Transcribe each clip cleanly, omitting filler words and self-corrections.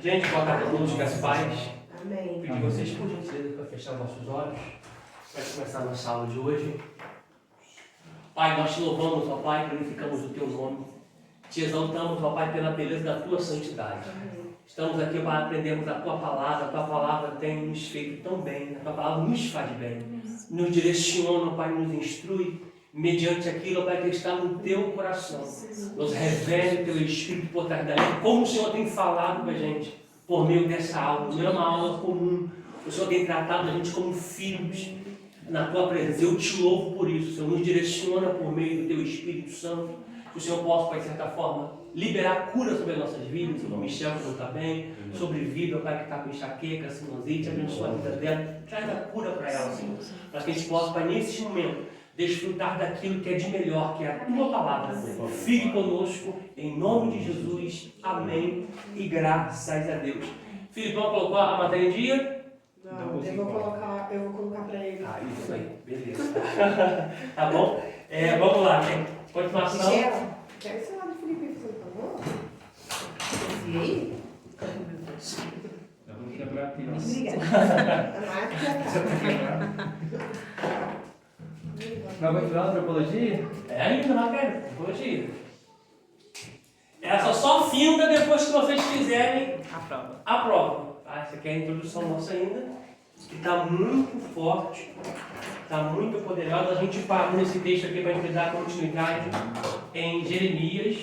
Gente, boa tarde a todos, que as paz. Amém. Pedir vocês, por gentileza, para fechar vossos olhos, para começar a nossa aula de hoje. Pai, nós te louvamos, ó Pai, glorificamos o teu nome. Te exaltamos, ó Pai, pela beleza da tua santidade. Estamos aqui para aprendermos a tua palavra tem nos feito tão bem, a tua palavra nos faz bem, nos direciona, Pai, nos instrui, mediante aquilo, Pai, que está no teu coração. Nos revele o teu Espírito por trás da lei, como o Senhor tem falado com a gente, por meio dessa aula. Não é uma aula comum, o Senhor tem tratado a gente como filhos na tua presença. Eu te louvo por isso, Senhor, nos direciona por meio do teu Espírito Santo, que o Senhor possa, Pai, de certa forma, liberar cura sobre as nossas vidas, sobre o Michel que não está bem, sobre vida, Pai, que está com enxaqueca, sinusite, abençoa a vida dela, traz a cura para ela, Senhor, para que a gente possa, Pai, nesse momento, desfrutar daquilo que é de melhor, que é a tua palavra. Fique conosco, em nome de Jesus, amém, e graças a Deus. Filipão colocou a matéria em dia? Não, eu vou colocar para ele. Ah, isso aí, beleza. Tá bom? Vamos lá, gente. Continuação. Michel, pega esse lado do Felipe, por favor. E aí? Eu vou quebrar aqui, ó. Obrigada. A marca já tá. Mas vai tirar a antropologia? É ainda, matéria, antropologia. Essa só finda depois que vocês fizerem a prova. Tá? Essa aqui é a introdução nossa ainda, que está muito forte, está muito poderosa. A gente parou nesse texto aqui para a gente dar continuidade em Jeremias.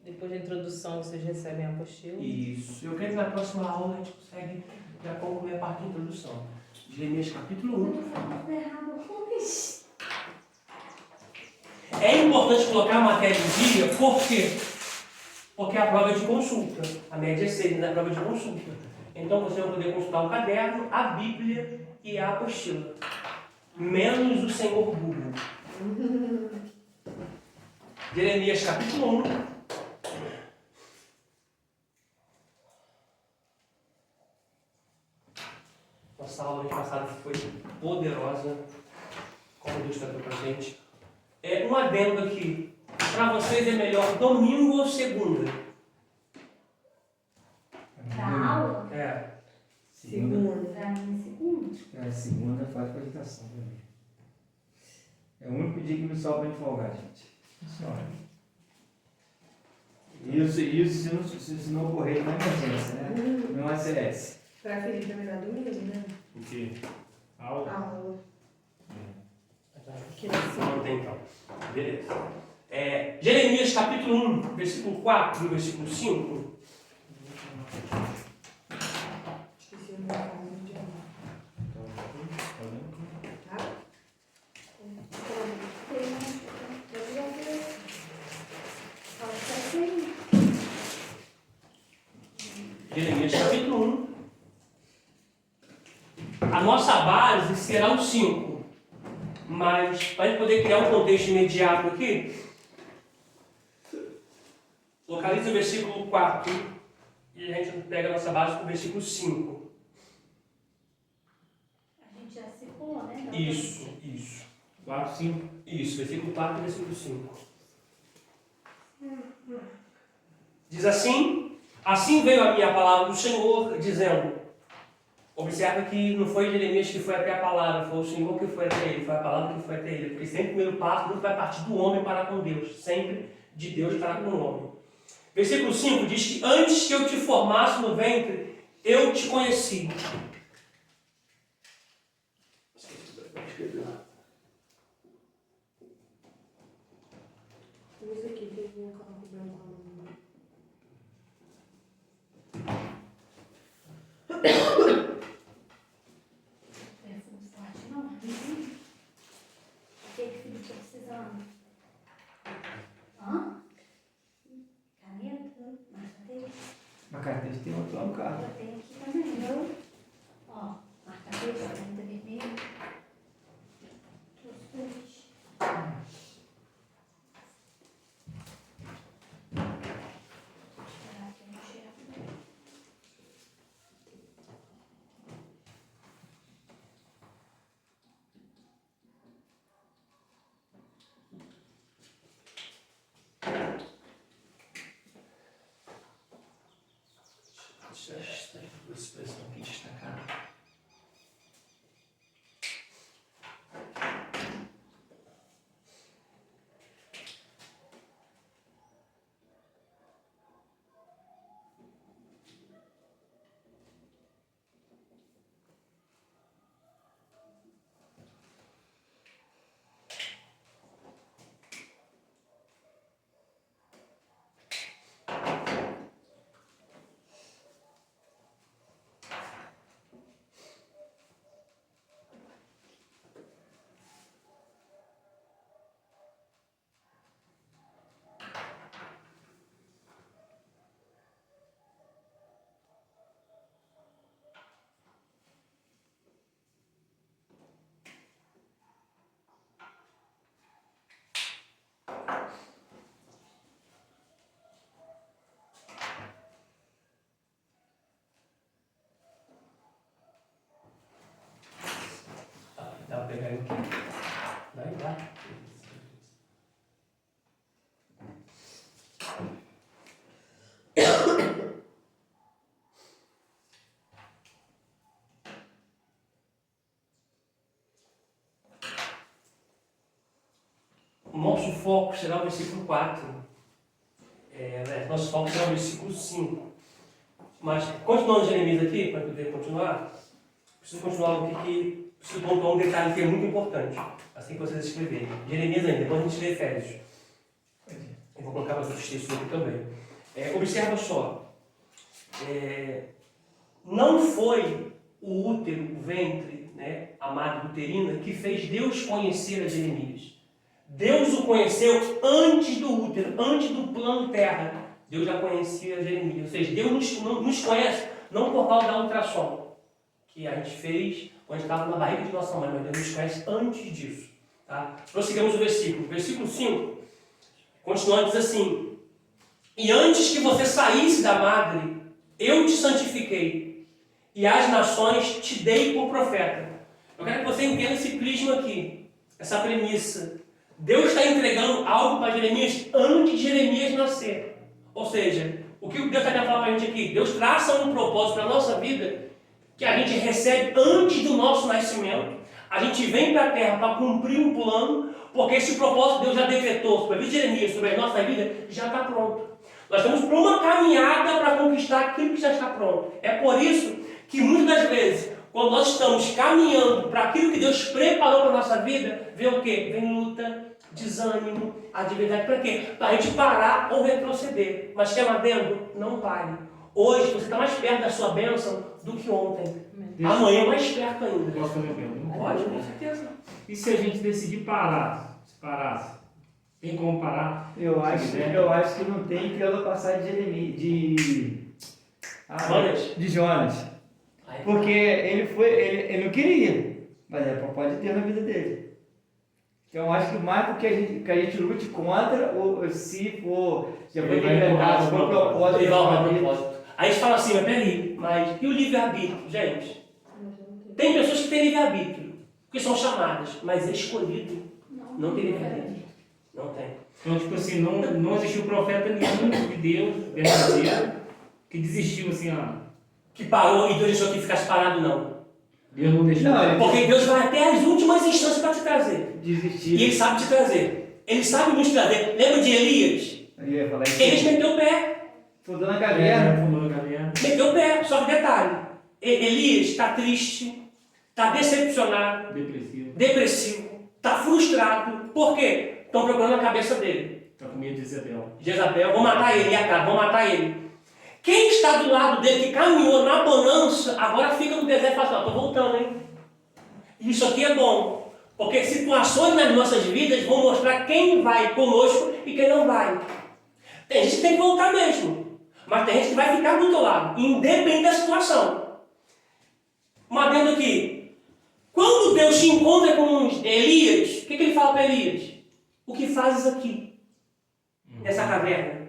Depois da introdução, vocês recebem a apostila. Isso. Eu creio que na próxima aula a gente consegue já concluir a parte da introdução. Jeremias capítulo 1. É importante colocar a matéria em dia, por quê? Porque a prova é de consulta. A média é 6, mas é a prova é de consulta. Então você vai poder consultar o caderno, a Bíblia e a apostila. Menos o Senhor Google. Jeremias capítulo 1. Nossa aula de passada foi poderosa. Como Deus tratou para a gente. Um adendo aqui. Para vocês é melhor domingo ou segunda? Da aula? Segunda. Pra mim, segunda. Segunda faz cogitação pra mim. É o único dia que me sobra em folgar, gente. Senhora. Isso se não ocorrer na emergência, né? Não é CS. Pra Felipe é melhor domingo, né? O quê? Aula? Aula. Não tem então. Beleza. Jeremias capítulo 1, versículo 4 e versículo 5. Esqueci o meu nome de aula. Tá? Jeremias capítulo 1. A nossa base será o 5. Mas, para a gente poder criar um contexto imediato aqui, localiza o versículo 4 e a gente pega a nossa base com o versículo 5. A gente já circulou, né? Isso. 4, 5. Isso, versículo 4 e versículo 5. Diz assim: assim veio a minha palavra do Senhor, dizendo. Observa que não foi Jeremias que foi até a palavra, foi o Senhor que foi até ele, foi a palavra que foi até ele. Porque sempre o primeiro passo nunca vai partir do homem para com Deus, sempre de Deus para com o homem. Versículo 5 diz que antes que eu te formasse no ventre, eu te conheci. Usa aqui, que eu vou colocar o branco. Perfume forte, não. O que o filho está precisando? Hã? Caneta? Marca-texto? Marca-texto tem outro lá no carro. Eu tenho aqui também, viu? Ó, marca-texto, caneta vermelha. Trouxe dois. Esperar aqui no chefe. Essas duas expressões aqui destacadas. Dá pra pegar aqui. Vai. O nosso foco será o versículo 4. Nosso foco será o versículo 5. Mas, continuando Jeremias aqui, para poder continuar, preciso continuar preciso pontuar um detalhe que é muito importante, assim que vocês escreverem. Jeremias ainda, depois a gente lê Efésios. Eu vou colocar outros textos aqui também. Observa só. Não foi o útero, o ventre, né, a madre uterina, que fez Deus conhecer a Jeremias. Deus o conheceu antes do útero, antes do plano terra. Deus já conhecia Jeremias. Ou seja, Deus nos conhece não por causa da ultrassom que a gente fez quando estava na barriga de nossa mãe, mas Deus nos conhece antes disso. Tá? Prossigamos o versículo. Versículo 5, continuando, diz assim: e antes que você saísse da madre, eu te santifiquei, e às nações te dei por profeta. Eu quero que você entenda esse prisma aqui, essa premissa. Deus está entregando algo para Jeremias antes de Jeremias nascer. Ou seja, o que Deus está querendo falar para a gente aqui? Deus traça um propósito para a nossa vida que a gente recebe antes do nosso nascimento. A gente vem para a terra para cumprir um plano, porque esse propósito Deus já decretou sobre a vida de Jeremias, sobre a nossa vida, já está pronto. Nós estamos por uma caminhada para conquistar aquilo que já está pronto. É por isso que muitas das vezes, quando nós estamos caminhando para aquilo que Deus preparou para a nossa vida, vem o quê? Vem luta, desânimo, adversidade. Para quê? Para a gente parar ou retroceder. Mas quer um adendo? Não pare. Hoje você está mais perto da sua bênção do que ontem. Amanhã mais perto ainda. Posso fazer uma pergunta? Pode, com certeza. E se a gente decidir parar? Se parasse? Tem como parar? Eu acho que não tem pela passagem de Jeremias, de Jonas. Porque ele não queria, mas é pode ter na vida dele. Então eu acho que mais porque a gente lute contra, ou se for, já foi decretado, se for propósito. Aí a gente fala assim, mas peraí, e o livre-arbítrio, gente? Tem pessoas que têm livre-arbítrio, que são chamadas, mas é escolhido. Não tem livre-arbítrio. Não tem. Então, tipo assim, não existiu profeta nenhum de Deus, verdadeiro, que desistiu assim, que parou e Deus deixou que ficasse parado, não. Deus não deixou. Porque Deus vai até as últimas instâncias para te trazer. Desistir. E Ele sabe te trazer. Ele sabe nos trazer. Lembra de Elias? Elias meteu o pé. Fundou na caverna. Meteu o pé. Só que detalhe. Elias está triste, está decepcionado, depressivo, está frustrado. Por quê? Estão procurando a cabeça dele. Está com medo de Jezabel. Jezabel, vão matar ele, vão matar ele. Quem está do lado dele, que caminhou na bonança, agora fica no deserto e fala assim, estou voltando, hein? Isso aqui é bom, porque situações nas nossas vidas vão mostrar quem vai conosco e quem não vai. Tem gente que tem que voltar mesmo, mas tem gente que vai ficar do outro lado, independente da situação. Uma adendo aqui, quando Deus se encontra com Elias, o que ele fala para Elias? O que fazes aqui, nessa caverna?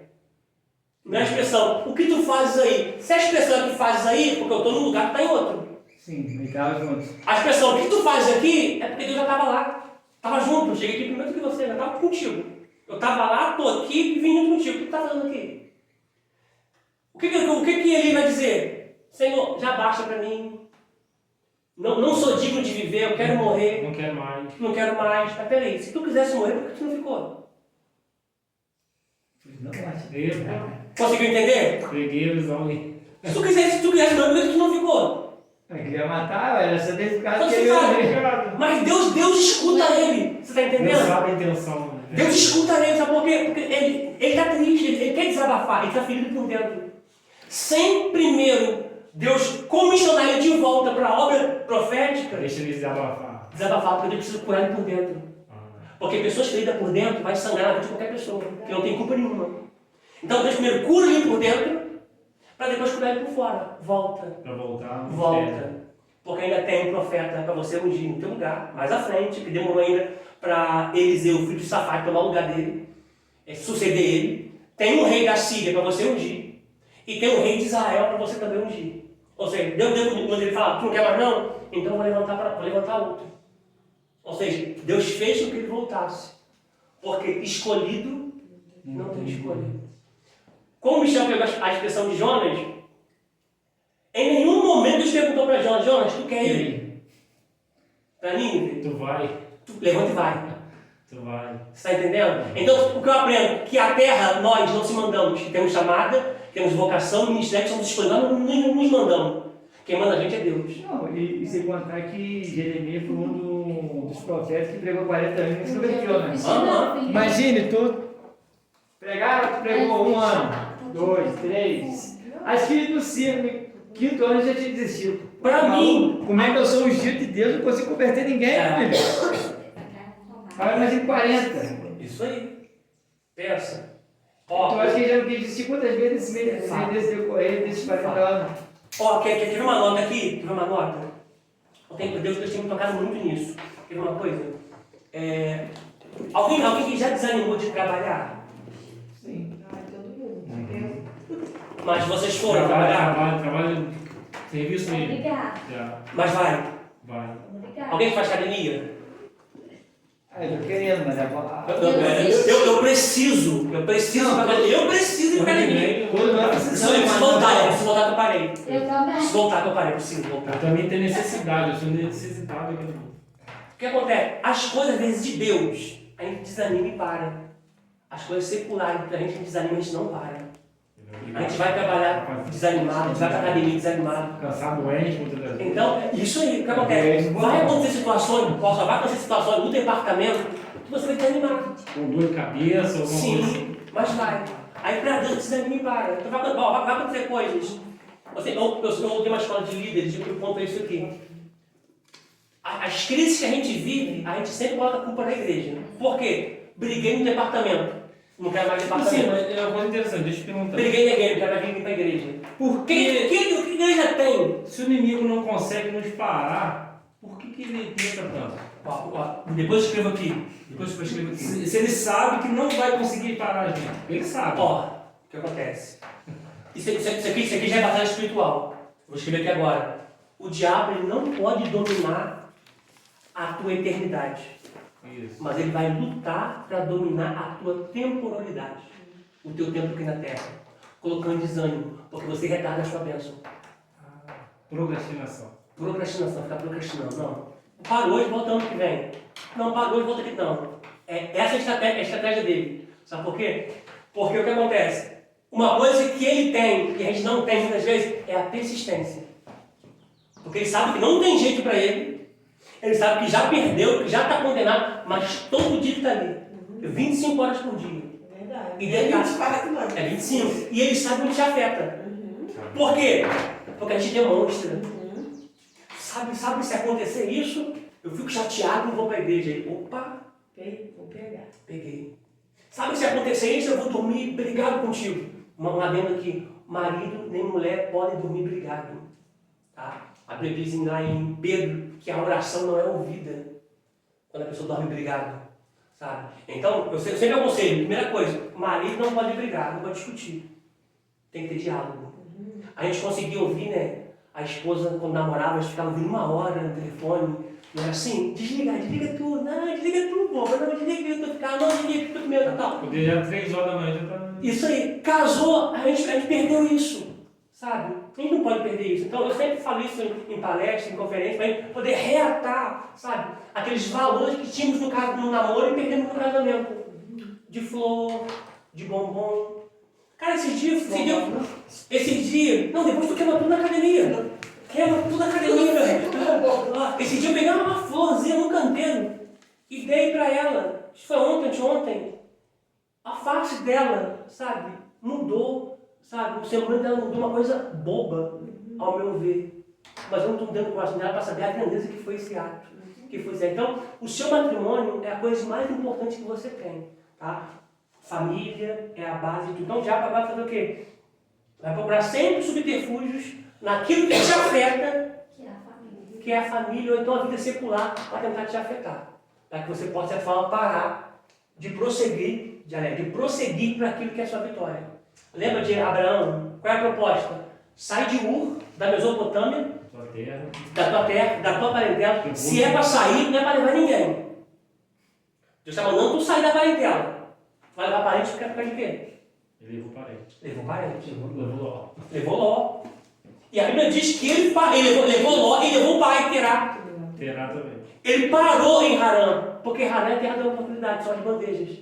Não é a expressão, o que tu fazes aí? Se a expressão é que fazes aí, porque eu estou num lugar que está em outro. Sim, ele estava junto. A expressão, o que tu fazes aqui, é porque Deus já estava lá. Estava junto, eu cheguei aqui primeiro que você, já estava contigo. Eu estava lá, estou aqui e vim junto contigo. O que tu está fazendo aqui? O que ele vai dizer? Senhor, já basta para mim. Não sou digno de viver, eu quero morrer. Não quero mais. Não quero mais. Mas peraí, se tu quisesse morrer, por que tu não ficou? Não, acho. Epa, Conseguiu entender? peguei a visão aí. Se tu quisesse morrer, por que tu não ficou? Eu queria matar, era só desse caso Só que se ele ia fala. morrer. Mas Deus escuta ele. Você está Deus entendendo? sabe a intenção. Né? Deus escuta ele, sabe por quê? Porque ele está triste, ele quer desabafar, ele está ferido por dentro. Sem primeiro Deus comissionar ele de volta para a obra profética, Deixa ele desabafar. desabafar, porque Deus precisa curar ele por dentro. Porque pessoas feridas por dentro vai sangrar na vida de qualquer pessoa, que não tem culpa nenhuma. Então Deus primeiro cura ele por dentro, para depois curar ele por fora. Volta. Para voltar. Volta. Porque ainda tem um profeta para você ungir no teu lugar, mais à frente, que demorou ainda para Eliseu, filho de Safate, tomar o lugar dele, suceder ele. Tem um rei da Síria para você ungir, e tem um rei de Israel para você também ungir. Ou seja, Deus, quando ele fala, tu não quer mais não? Então vou levantar outro. Ou seja, Deus fez com que ele voltasse. Porque escolhido não tem escolha. Como o Michel pegou a expressão de Jonas, em nenhum momento Deus perguntou para Jonas, Jonas, tu quer ir para Nínive? Tu vai. Tu levanta e vai. Tu vai. Você está entendendo? Então, o que eu aprendo? Que a terra, nós não se mandamos. Que temos chamada, temos vocação, ministério, que somos escolhidos. Nós não nos mandamos. Quem manda a gente é Deus. Não, e sem contar que Jeremias foi um dos profetas que pregou 40 anos e se converteu, né? Imagine, tu pregou 1 ano, 2, 3. Acho que no 5º ano já tinha desistido. Para mim, como é que eu sou ungido de Deus, não consigo converter ninguém, filho? Agora imagine 40. Isso aí. Pensa. Tu Ó, acha que ele já não quis desistir quantas vezes nesse decorrer desses 40 anos? ó, quer ver uma nota aqui? Quer ver uma nota? Deus tem me tocado muito nisso. Quer ver uma coisa? Alguém que já desanimou de trabalhar? Sim. Ai, todo mundo. Mas vocês foram trabalhar? Trabalho. Serviço mesmo. Obrigada. Já. Mas vai. Vai. Obrigada. Alguém que faz academia? Eu tô querendo, mas Eu preciso ir pra academia. Eu preciso ir pra academia. Todos nós Preciso precisamos. voltar que eu parei. Eu também. Preciso voltar que eu parei, preciso voltar. Eu também tenho necessidade, eu sou necessitado aqui. O que acontece? As coisas, às vezes, de Deus, a gente desanima e para. As coisas seculares, que a gente desanima, a gente não para. A gente vai trabalhar desanimado, a gente vai pra academia desanimado. Cansado, doente, muitas das vezes. Então, isso aí, o que acontece? Vai acontecer situações, só vai acontecer situações no departamento que você vai desanimar. Com dor de cabeça, alguma coisa assim. Sim, mas vai. Aí pra Deus desanima e para. Então vai acontecer coisas. Eu tenho uma escola de líderes, eu conto isso aqui. As crises que a gente vive, a gente sempre coloca a culpa na igreja. Por quê? Briguei no departamento. Não quero mais Sim, departamento. mas é uma coisa interessante, deixa eu te perguntar. Briguei na igreja, não quero mais vir pra igreja. Por quê? Que igreja tem? Se o inimigo não consegue nos parar, por que ele tenta tanto? Depois eu escrevo aqui. Depois eu escrevo aqui. Se ele sabe que não vai conseguir parar a gente, ele sabe. Ó, o que acontece? Isso aqui já é batalha espiritual. Vou escrever aqui agora. O diabo ele não pode dominar a tua eternidade. Isso. Mas ele vai lutar para dominar a tua temporalidade. O teu tempo aqui na terra. Colocando desânimo. Porque você retarda a sua bênção. Procrastinação. Procrastinação, ficar procrastinando. Não. Parou hoje, volta ano que vem. Não, parou hoje, volta aqui. Não. Essa é a estratégia dele. Sabe por quê? Porque o que acontece? Uma coisa que ele tem, que a gente não tem muitas vezes, é a persistência. Porque ele sabe que não tem jeito para ele. Ele sabe que já perdeu, que já está condenado, mas todo dia ele está ali. 25 horas por dia. Verdade. E E é detalhe, 24 não. é 25. E ele sabe onde te afeta. Por quê? Porque a gente demonstra. Sabe se acontecer isso, eu fico chateado e não vou para a igreja. Aí, opa, Vou pegar. peguei. Sabe se acontecer isso, eu vou dormir brigado contigo. Um adendo aqui, marido nem mulher podem dormir brigado. Tá? A Bíblia diz lá em Pedro que a oração não é ouvida quando a pessoa dorme brigado. Sabe? Então, eu sempre aconselho, primeira coisa, marido não pode brigar, não pode discutir. Tem que ter diálogo. A gente conseguia ouvir, né? A esposa, quando namorava, a gente ficava ouvindo 1 hora no telefone. E era assim, desliga tudo. Não, desliga tudo, pô. Não, desliga tudo. Ficava, não, desliga tudo mesmo, tal. Poder já 3 horas da manhã já tá. Isso aí. Casou, a gente perdeu isso. sabe? A gente não pode perder isso. Então, eu sempre falo isso em palestra, em conferência, para a gente poder reatar, sabe? Aqueles valores que tínhamos no namoro e perdemos no casamento. De flor, de bombom. Cara, esses dias, não, depois tu queima tudo na academia. Queima tudo na academia, meu velho. Esse dia eu peguei uma florzinha no canteiro e dei pra ela. Isso foi ontem. A face dela, sabe, mudou, sabe? O semblante dela mudou, uma coisa boba, ao meu ver. Mas eu não estou dando o coração dela para saber a grandeza que foi esse ato. Então, o seu matrimônio é a coisa mais importante que você tem, tá? Família é a base de tudo. Então, o diabo vai fazer o quê? Vai procurar sempre subterfúgios naquilo que te afeta, que é a família, ou então a vida secular, para tentar te afetar. Para que você possa, de certa forma, parar de prosseguir, de prosseguir para aquilo que é a sua vitória. Lembra de Abraão? Qual é a proposta? Sai de Ur, da Mesopotâmia, da tua terra, da tua parentela. Se é para sair, não é para levar ninguém. Deus está mandando tu sair da parentela. Vai levar parente, fica de quê? Ele levou parente. Levou parente. Levou Ló. Ló. E a Bíblia diz que ele levou Ló e levou o pai, Terá. Terá também. Ele parou em Harã, porque Harã é a terra da oportunidade, são as bandejas.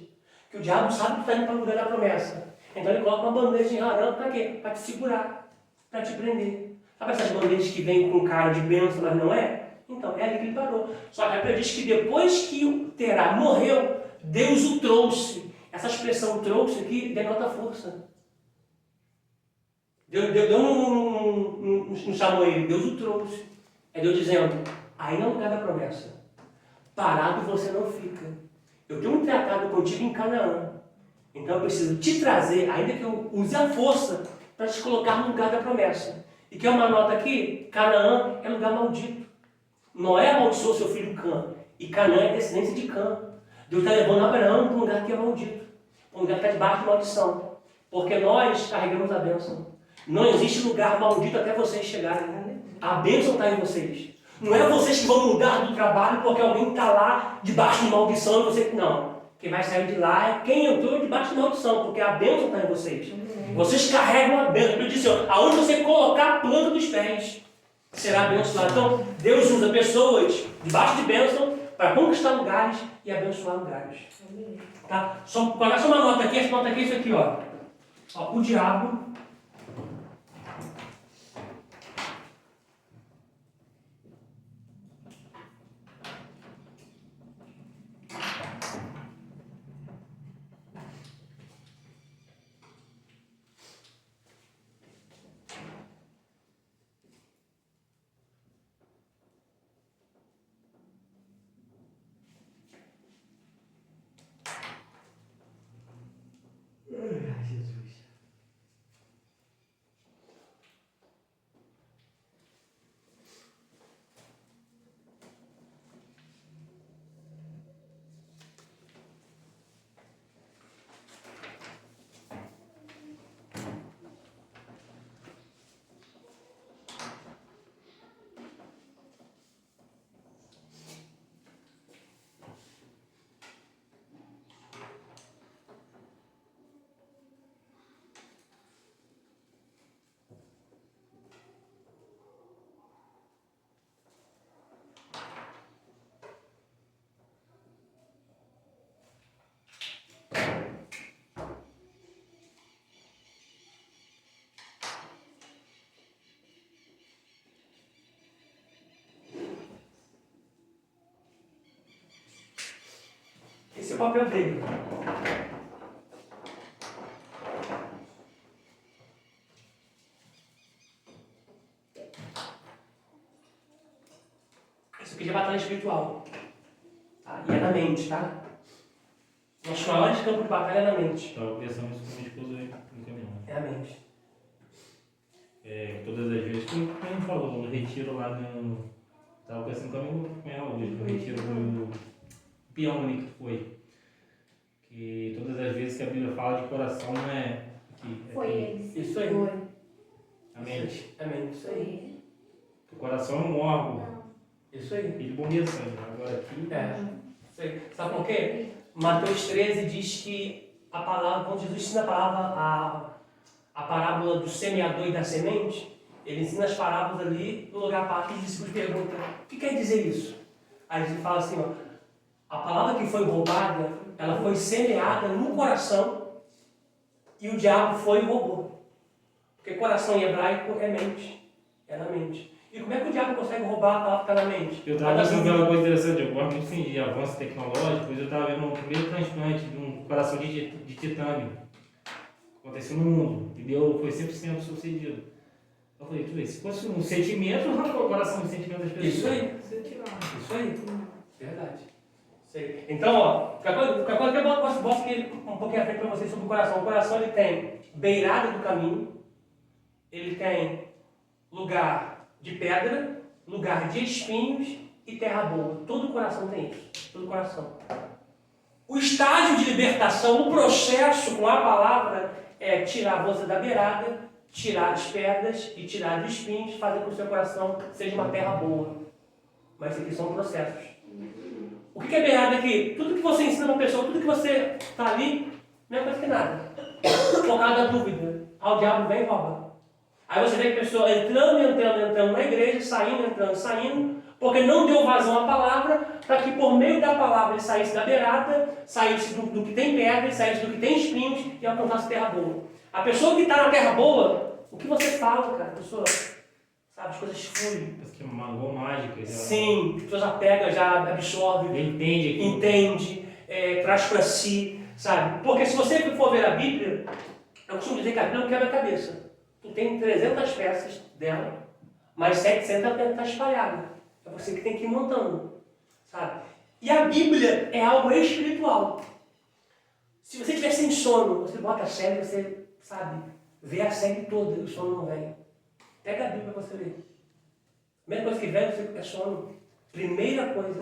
Que o diabo sabe que está indo para o lugar da promessa. Então ele coloca uma bandeja em Harã para quê? Para te segurar, para te prender. Sabe essas bandejas que vêm com cara de bênção, mas não é? Então, é ali que ele parou. Só que a Bíblia diz que depois que o Terá morreu, Deus o trouxe. Essa expressão trouxe aqui denota força. Deus não chamou ele, Deus o trouxe. É Deus dizendo, aí não é o lugar da promessa. Parado você não fica. Eu tenho um tratado contigo em Canaã. Então eu preciso te trazer, ainda que eu use a força, para te colocar no lugar da promessa. E que é uma nota aqui, Canaã é lugar maldito. Noé amaldiçoou seu filho Cã. E Canaã é descendência de Cã. Deus está levando Abraão para um lugar que é maldito. Um lugar que está debaixo de maldição. Porque nós carregamos a bênção. Não existe lugar maldito até vocês chegarem. A bênção está em vocês. Não é vocês que vão mudar do trabalho porque alguém está lá debaixo de maldição e você... Não. Quem vai sair de lá é quem entrou debaixo de maldição, porque a bênção está em vocês. Vocês carregam a bênção. Eu disse, aonde você colocar a planta dos pés, será abençoado. Então, Deus usa pessoas debaixo de bênção para conquistar lugares e abençoar lugares. Tá? Coloca só uma nota aqui, essa nota aqui é isso aqui, ó. O diabo... Esse é o papel dele. Isso aqui já é batalha espiritual. Tá? E é na mente, tá? Nossos maiores campos de batalha é na mente. Estava pensando isso com minha esposa no caminhão. É a mente. Todas as vezes, como ele falou, no retiro lá no... Estava pensando com ela hoje, no retiro do peão ali que foi. Que todas as vezes que a Bíblia fala de coração não é aqui. Foi aqui. eles. Isso aí. Foi. A mente. É a mente, isso Foi aí. ele. O coração é um órgão. Não. Isso aí. Ele bombeia sangue. Agora aqui... Isso aí. Sabe por quê? Mateus 13 diz que a palavra, quando Jesus ensina a palavra a parábola do semeador e da semente, ele ensina as parábolas ali, no lugar à parte, os discípulos perguntam, o que quer dizer isso? Aí ele fala assim, ó, a palavra que foi roubada, ela foi semeada no coração e o diabo foi e roubou. Porque coração em hebraico é mente, é na mente. E como é que o diabo consegue roubar a palavra que está na mente? Eu estava pensando uma coisa interessante, eu gosto muito assim, de avanços tecnológicos, eu estava vendo o primeiro transplante de um coração de titânio. Aconteceu no mundo e foi 100% sucedido. Eu falei, tu vê, se fosse um sentimento, arrancou o coração do sentimento das pessoas. Isso aí. Isso aí. Verdade. Isso aí. Então, ó, qualquer coisa que eu posso aqui um pouquinho à frente para vocês sobre o coração. O coração ele tem beirada do caminho, ele tem lugar de pedra, lugar de espinhos e terra boa. Todo coração tem isso. Todo coração. O estágio de libertação, o processo com a palavra é tirar você da beirada, tirar as pedras e tirar os espinhos, fazer com que o seu coração seja uma terra boa. Mas isso aqui são processos. O que é beirada aqui? Tudo que você ensina uma pessoa, tudo que você está ali, não é coisa que nada. Por causa da dúvida. O diabo vem e rouba. Aí você vê a pessoa entrando na igreja, saindo, porque não deu vazão à palavra, para que por meio da palavra ele saísse da beirada, saísse do que tem pedra, saísse do que tem espinhos e alcançasse terra boa. A pessoa que está na terra boa, o que você fala, cara? A pessoa, sabe, as coisas fluem. Parece que é uma água mágica. Sim, a pessoa já pega, já absorve, entende, traz para si, sabe? Porque se você for ver a Bíblia, eu costumo dizer que a Bíblia não quebra a cabeça. Tu tem 300 peças dela, mas 700 está espalhada. É você que tem que ir montando, sabe? E a Bíblia é algo espiritual. Se você estiver sem sono, você bota a série, você, sabe, vê a série toda e o sono não vem. Pega a Bíblia para você ler. Primeira coisa que vem, você é sono. Primeira coisa,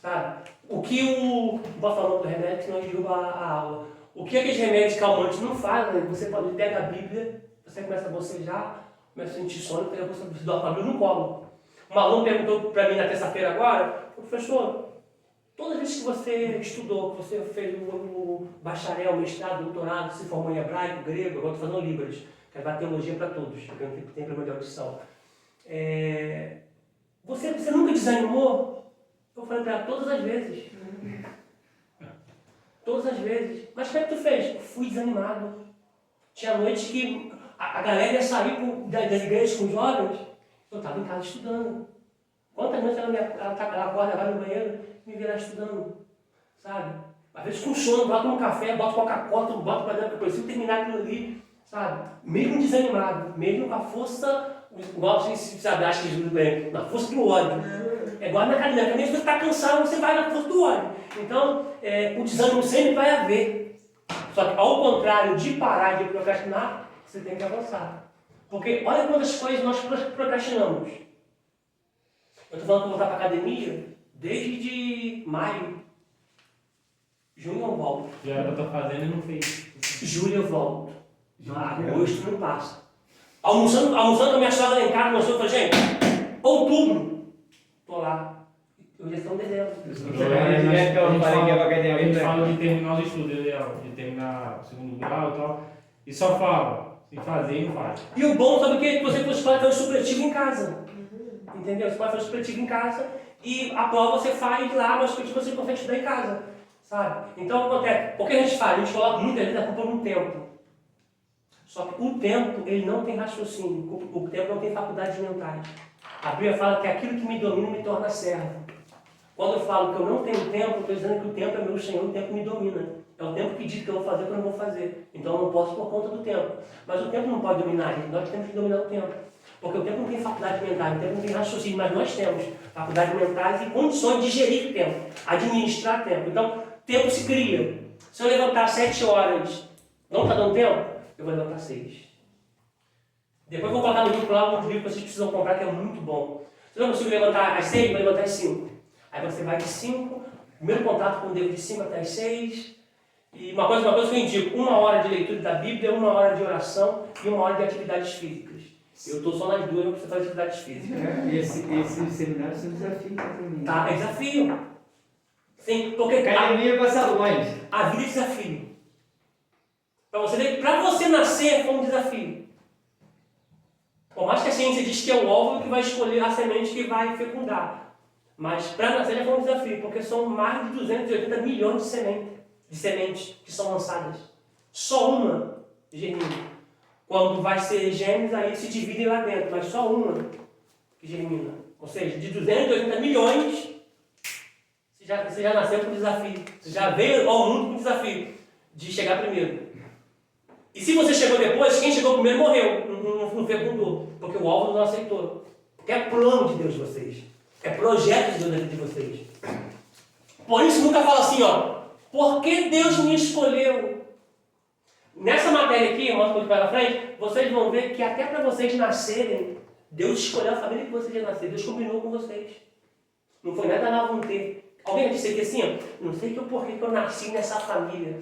sabe? O que o... Não posso falar do remédio, senão derruba a aula. O que aqueles remédios calmantes não fazem, você pode pegar a Bíblia, você começa a bocejar, começa a sentir sono, pega você dorme a Bíblia no colo. Um aluno perguntou para mim na terça-feira agora, professor, todas as vezes que você estudou, que você fez o bacharel, o mestrado, o doutorado, se formou em hebraico, grego, agora estou fazendo Libras, quero dar teologia para todos, porque não tem problema de audição. Você nunca desanimou? Eu falei para ela, todas as vezes. Todas as vezes. Mas como é que tu fez? Fui desanimado. Tinha noite que a galera ia sair das igrejas com os jovens, eu estava em casa estudando. Quantas noites ela acorda, vai no banheiro e me vê lá estudando, sabe? Às vezes com sono, bota um café, bota Coca-Cola, bota para dentro, que eu preciso terminar aquilo ali, sabe? Mesmo desanimado, mesmo com a força, igual a gente sabe, acha que na força do ódio. É igual na academia, mesmo que você está cansado, você vai na força do ódio. Então, o desânimo sempre vai haver. Só que ao contrário de parar de procrastinar, você tem que avançar. Porque olha quantas coisas nós procrastinamos. Eu estou falando que eu vou voltar para a academia desde maio. Junho eu volto. Já era para estar fazendo e não fez. Julho eu volto. Agosto não passa. Almoçando com a minha sogra lá em casa, eu falei, gente, outubro, estou lá. Eu já estou em dezembro. A gente fala de terminar os estudos, de terminar o segundo grau e tal, e só fala, se fazer e não faz. E o bom, sabe o que? Você pode fazer um supletivo em casa. Entendeu? Você pode fazer um supletivo em casa e a prova você faz lá, mas o supletivo você consegue estudar em casa. Sabe? Então, acontece. O que a gente faz? A gente coloca muitas vezes a culpa no tempo. Só que o tempo, ele não tem raciocínio. O tempo não tem faculdades mentais. A Bíblia fala que aquilo que me domina me torna servo. Quando eu falo que eu não tenho tempo, eu estou dizendo que o tempo é meu Senhor, o tempo me domina. É o tempo que diz que eu vou fazer o que eu não vou fazer. Então eu não posso por conta do tempo. Mas o tempo não pode dominar a gente, nós temos que dominar o tempo. Porque o tempo não tem faculdade mental, o tempo não tem raciocínio, mas nós temos faculdades mentais e condições de gerir tempo, administrar tempo. Então, tempo se cria. Se eu levantar às 7 horas, não está dando tempo? Eu vou levantar às 6. Depois eu vou colocar no grupo lá um livro que vocês precisam comprar, que é muito bom. Se eu não consigo levantar às 6, eu vou levantar às 5. Aí você vai de 5, primeiro contato com Deus de 5 até as 6. E uma coisa que eu indico, 1 hora de leitura da Bíblia, 1 hora de oração e 1 hora de atividades físicas. Eu estou só nas 2, eu preciso fazer atividades físicas. Esse seminário é um desafio também. Tá, é desafio. Sim, porque academia para salões. A vida é desafio. Para você nascer foi um desafio. Por mais que a ciência diz que é o óvulo que vai escolher a semente que vai fecundar. Mas para nascer já foi um desafio, porque são mais de 280 milhões de sementes que são lançadas. Só uma germina. Quando vai ser gêmeos, aí se dividem lá dentro, mas só uma que germina. Ou seja, de 280 milhões, você já nasceu com desafio. Você já veio ao mundo com desafio de chegar primeiro. E se você chegou depois, quem chegou primeiro morreu, não fecundou, porque o óvulo não aceitou. Porque é plano de Deus de vocês. É projeto de Deus na vida de vocês. Por isso nunca fala assim, ó, por que Deus me escolheu? Nessa matéria aqui, eu mostro para frente, vocês vão ver que até para vocês nascerem, Deus escolheu a família que vocês iam nascer. Deus combinou com vocês. Não foi nada lá vão ter. Alguém já disse aqui assim, ó, não sei que o porquê que eu nasci nessa família.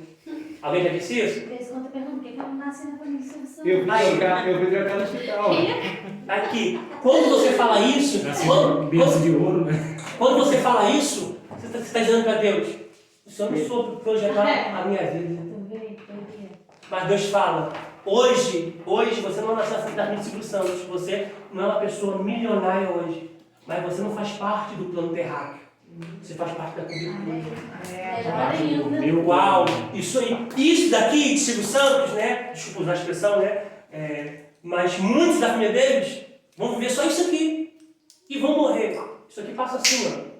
Alguém já disse isso? Eles contam perguntam por que eu não nasci na família de Silvio Santos. Eu fui trocar no hospital. Aqui, quando você fala isso, Berço de ouro, né? quando você fala isso, você está dizendo para Deus, o Senhor não soube projetar a minha vida. Mas Deus fala, hoje você não nasceu na família de Silvio Santos, você não é uma pessoa milionária hoje, mas você não faz parte do plano terráqueo. Você faz parte da comunidade. Melhor ainda. Uau! Isso aí, isso daqui de Silvio Santos, né? Desculpa usar a expressão, né? Mas muitos da família deles vão viver só isso aqui e vão morrer. Isso aqui passa assim, ó.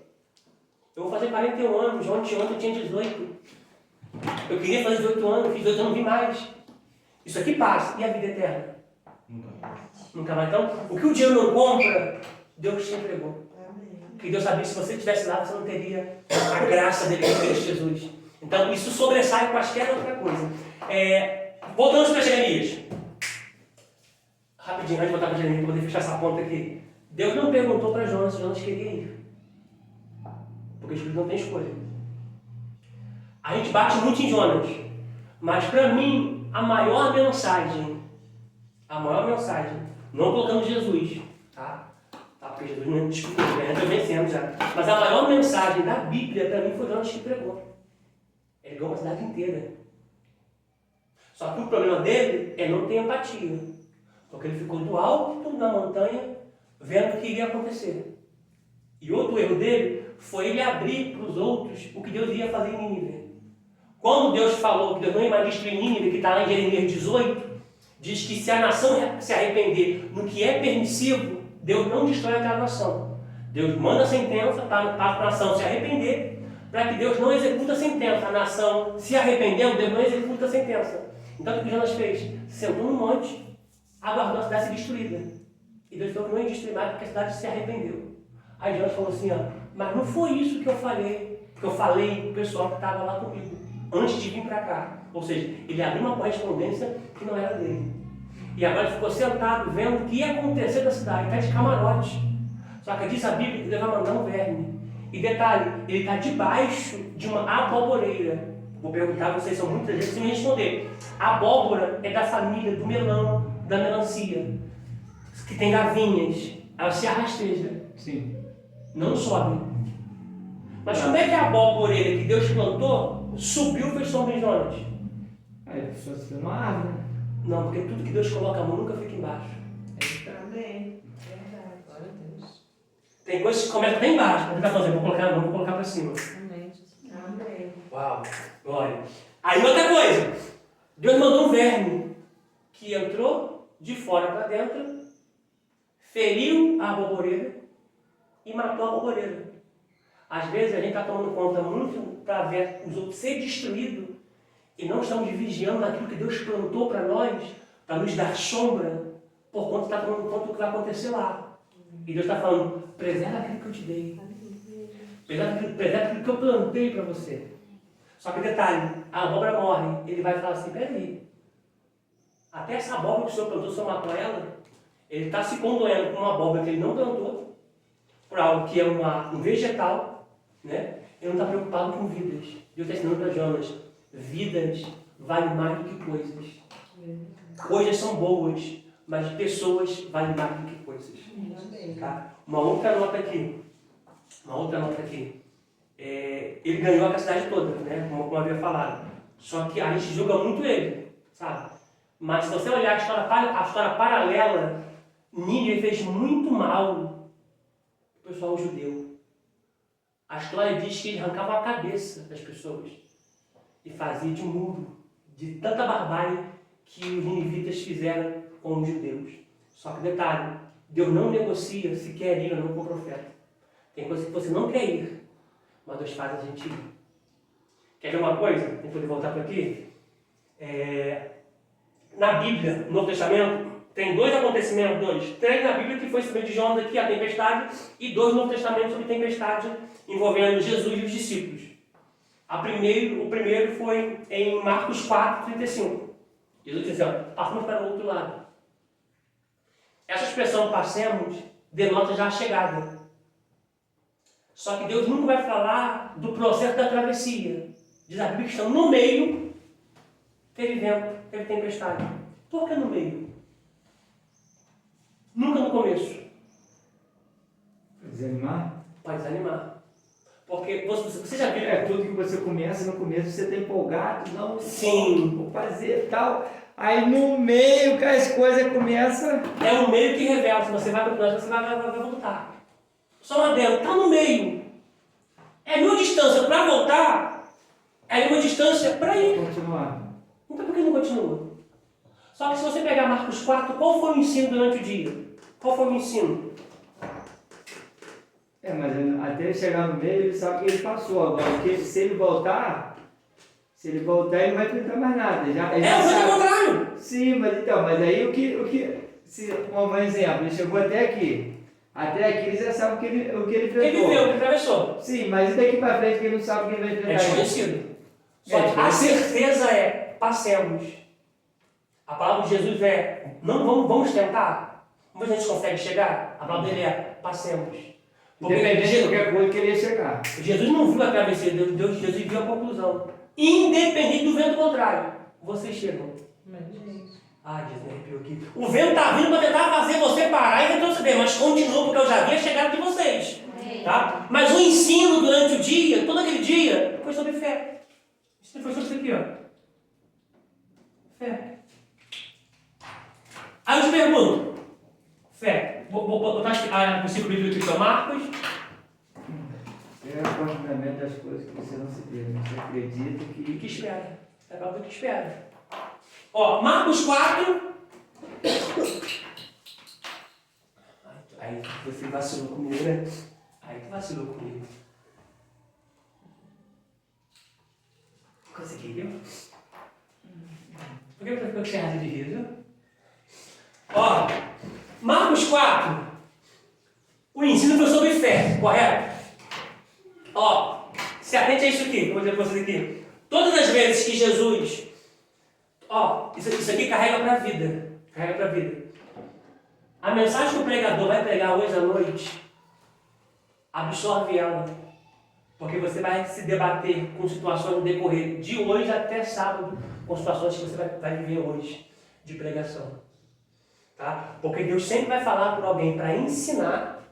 Eu vou fazer 41 anos, ontem eu tinha 18. Eu queria fazer 18 anos, fiz 18 anos, não vi mais. Isso aqui passa. E a vida eterna? Nunca mais. Então, o que o dinheiro não compra, Deus te entregou. Porque Deus sabia que se você estivesse lá, você não teria a graça dele em Cristo Jesus. Então, isso sobressai qualquer outra coisa. Voltando para Jeremias. Rapidinho, antes de voltar para Jeremias, para poder fechar essa ponta aqui. Deus não perguntou para Jonas se Jonas queria ir. Porque o Espírito não tem escolha. A gente bate muito em Jonas. Mas para mim, a maior mensagem, não colocando Jesus, tá? Porque Jesus não discutiu, né? Eu vencendo já. Mas a maior mensagem da Bíblia para mim foi Jonas que pregou. Ele ganhou uma cidade inteira. Só que o problema dele é não ter empatia. Porque ele ficou do alto da montanha vendo o que iria acontecer. E outro erro dele foi ele abrir para os outros o que Deus ia fazer em Nínive. Quando Deus falou que Deus não ia mais destruir Nínive, que está lá em Jeremias 18, diz que se a nação se arrepender no que é permissivo, Deus não destrói aquela nação. Deus manda a sentença para a nação se arrepender, para que Deus não execute a sentença. A nação se arrependendo, Deus não executa a sentença. Então o que Jonas fez? Sentou no monte, aguardou a cidade ser destruída. E Deus falou que não ia destruir mais porque a cidade se arrependeu. Aí Jonas falou assim, mas não foi isso que eu falei para o pessoal que estava lá comigo, antes de vir para cá. Ou seja, ele abriu uma correspondência que não era dele. E agora ele ficou sentado vendo o que ia acontecer na cidade, está de camarote. Só que diz a Bíblia que ele vai mandar um verme. E detalhe, ele está debaixo de uma aboboreira. Vou perguntar, vocês são muitas vezes, se me responder. A abóbora é da família do melão, da melancia, que tem gavinhas. Ela se rasteja. Sim. Não sobe. Mas como é que a aboboreira que Deus plantou subiu e fez sombra em Jonas? Aí a pessoa se fez uma árvore. Não, porque tudo que Deus coloca a mão nunca fica embaixo. Amém. Verdade. Glória a Deus. Tem coisas que começam bem embaixo. Vou tentar fazer, vou colocar a mão, vou colocar para cima. Amém. Amém. Uau, glória. Aí outra coisa. Deus mandou um verme que entrou de fora para dentro, feriu a aboboreira e matou a aboboreira. Às vezes a gente está tomando conta muito para ver os outros ser destruídos e não estamos vigiando naquilo que Deus plantou para nós, para nos dar sombra, por conta está tomando conta do que vai acontecer lá. E Deus está falando, preserva aquilo que eu te dei. Preserva aquilo que eu plantei para você. Só que detalhe, a abóbora morre, ele vai falar assim, peraí, até essa abóbora que o senhor plantou, o senhor matou ela, ele está se condoendo com uma abóbora que ele não plantou, por algo que é um vegetal, né? Ele não está preocupado com vidas. Deus está ensinando para Jonas, vidas valem mais do que coisas. Coisas são boas, mas pessoas valem mais do que coisas. Tá? Uma outra nota aqui. Ele ganhou a cidade toda, né? Como eu havia falado. Só que a gente julga muito ele. sabe? Mas se você olhar a história paralela, Nínive fez muito mal pro pessoal judeu. A história diz que ele arrancava a cabeça das pessoas e fazia de muro, de tanta barbárie que os ninivitas fizeram com os judeus. Só que detalhe, Deus não negocia se quer ir ou não com o profeta. Tem coisa que você não quer ir, mas Deus faz a gente ir. Quer ver uma coisa? Para poder voltar para aqui? Na Bíblia, no Novo Testamento, tem dois acontecimentos, três na Bíblia que foi sobre de Jonas aqui, a tempestade, e dois no Novo Testamento sobre tempestade envolvendo Jesus e os discípulos. O primeiro foi em Marcos 4:35. Jesus disse assim, passamos para o outro lado. Essa expressão passemos denota já a chegada. Só que Deus nunca vai falar do processo da travessia. Diz a Bíblia que estão no meio, teve vento, teve tempestade. Por que no meio? Nunca no começo. Desanimar? Pode desanimar. Porque você já viu... Tudo que você começa, no começo você está empolgado, não, Sim. vou fazer tal. Aí no meio que as coisas começam... É o meio que revela, se você vai continuar, você vai voltar. Só uma dela, está no meio. É uma distância para voltar, é uma distância para ir. Continuar. Então por que não continua? Só que se você pegar Marcos 4, qual foi o ensino durante o dia? Qual foi o ensino? Mas até ele chegar no meio, ele sabe que ele passou. Agora, porque se ele voltar, ele não vai enfrentar mais nada. Ele já o sabe. contrário. Sim, mas aí o que um exemplo, ele chegou até aqui. Até aqui ele já sabe o que ele enfrentou. Ele viveu, ele atravessou. Sim, mas e daqui para frente que ele não sabe o que ele vai enfrentar? É desconhecido. Só que a certeza é, passemos. A palavra de Jesus é, não vamos tentar. Vamos ver se a gente consegue chegar. A palavra dele é, passemos. Independente de qualquer coisa que ele ia chegar. Jesus não viu a travessia, Jesus viu a conclusão. Independente do vento contrário, vocês chegam. Ai, Jesus, me arrepiou aqui. O vento está vindo para tentar fazer você parar e retroceder, mas continua, porque eu já vi a chegada de vocês. Tá? Mas o ensino durante o dia, todo aquele dia, foi sobre fé. Isso foi sobre isso aqui, ó. Fé. Aí eu te pergunto, fé. Vou botar o versículo bíblico aqui para Marcos. É o fundamento das coisas que você não se vê, né? Você acredita E que espera. É a palavra que espera. Ó, Marcos 4. Aí você vacilou comigo, né? Aí tu vacilou comigo. Consegui, viu? Por que você ficou cheio de riso? Ó, Marcos 4. O ensino foi sobre fé, correto? Ó, se atente a isso aqui, que eu vou dizer para vocês aqui. Todas as vezes que Jesus... Ó, isso aqui carrega para a vida. Carrega para a vida. A mensagem que o pregador vai pregar hoje à noite, absorve ela. Porque você vai se debater com situações no decorrer de hoje até sábado, com situações que você vai viver hoje, de pregação. Tá? Porque Deus sempre vai falar por alguém para ensinar.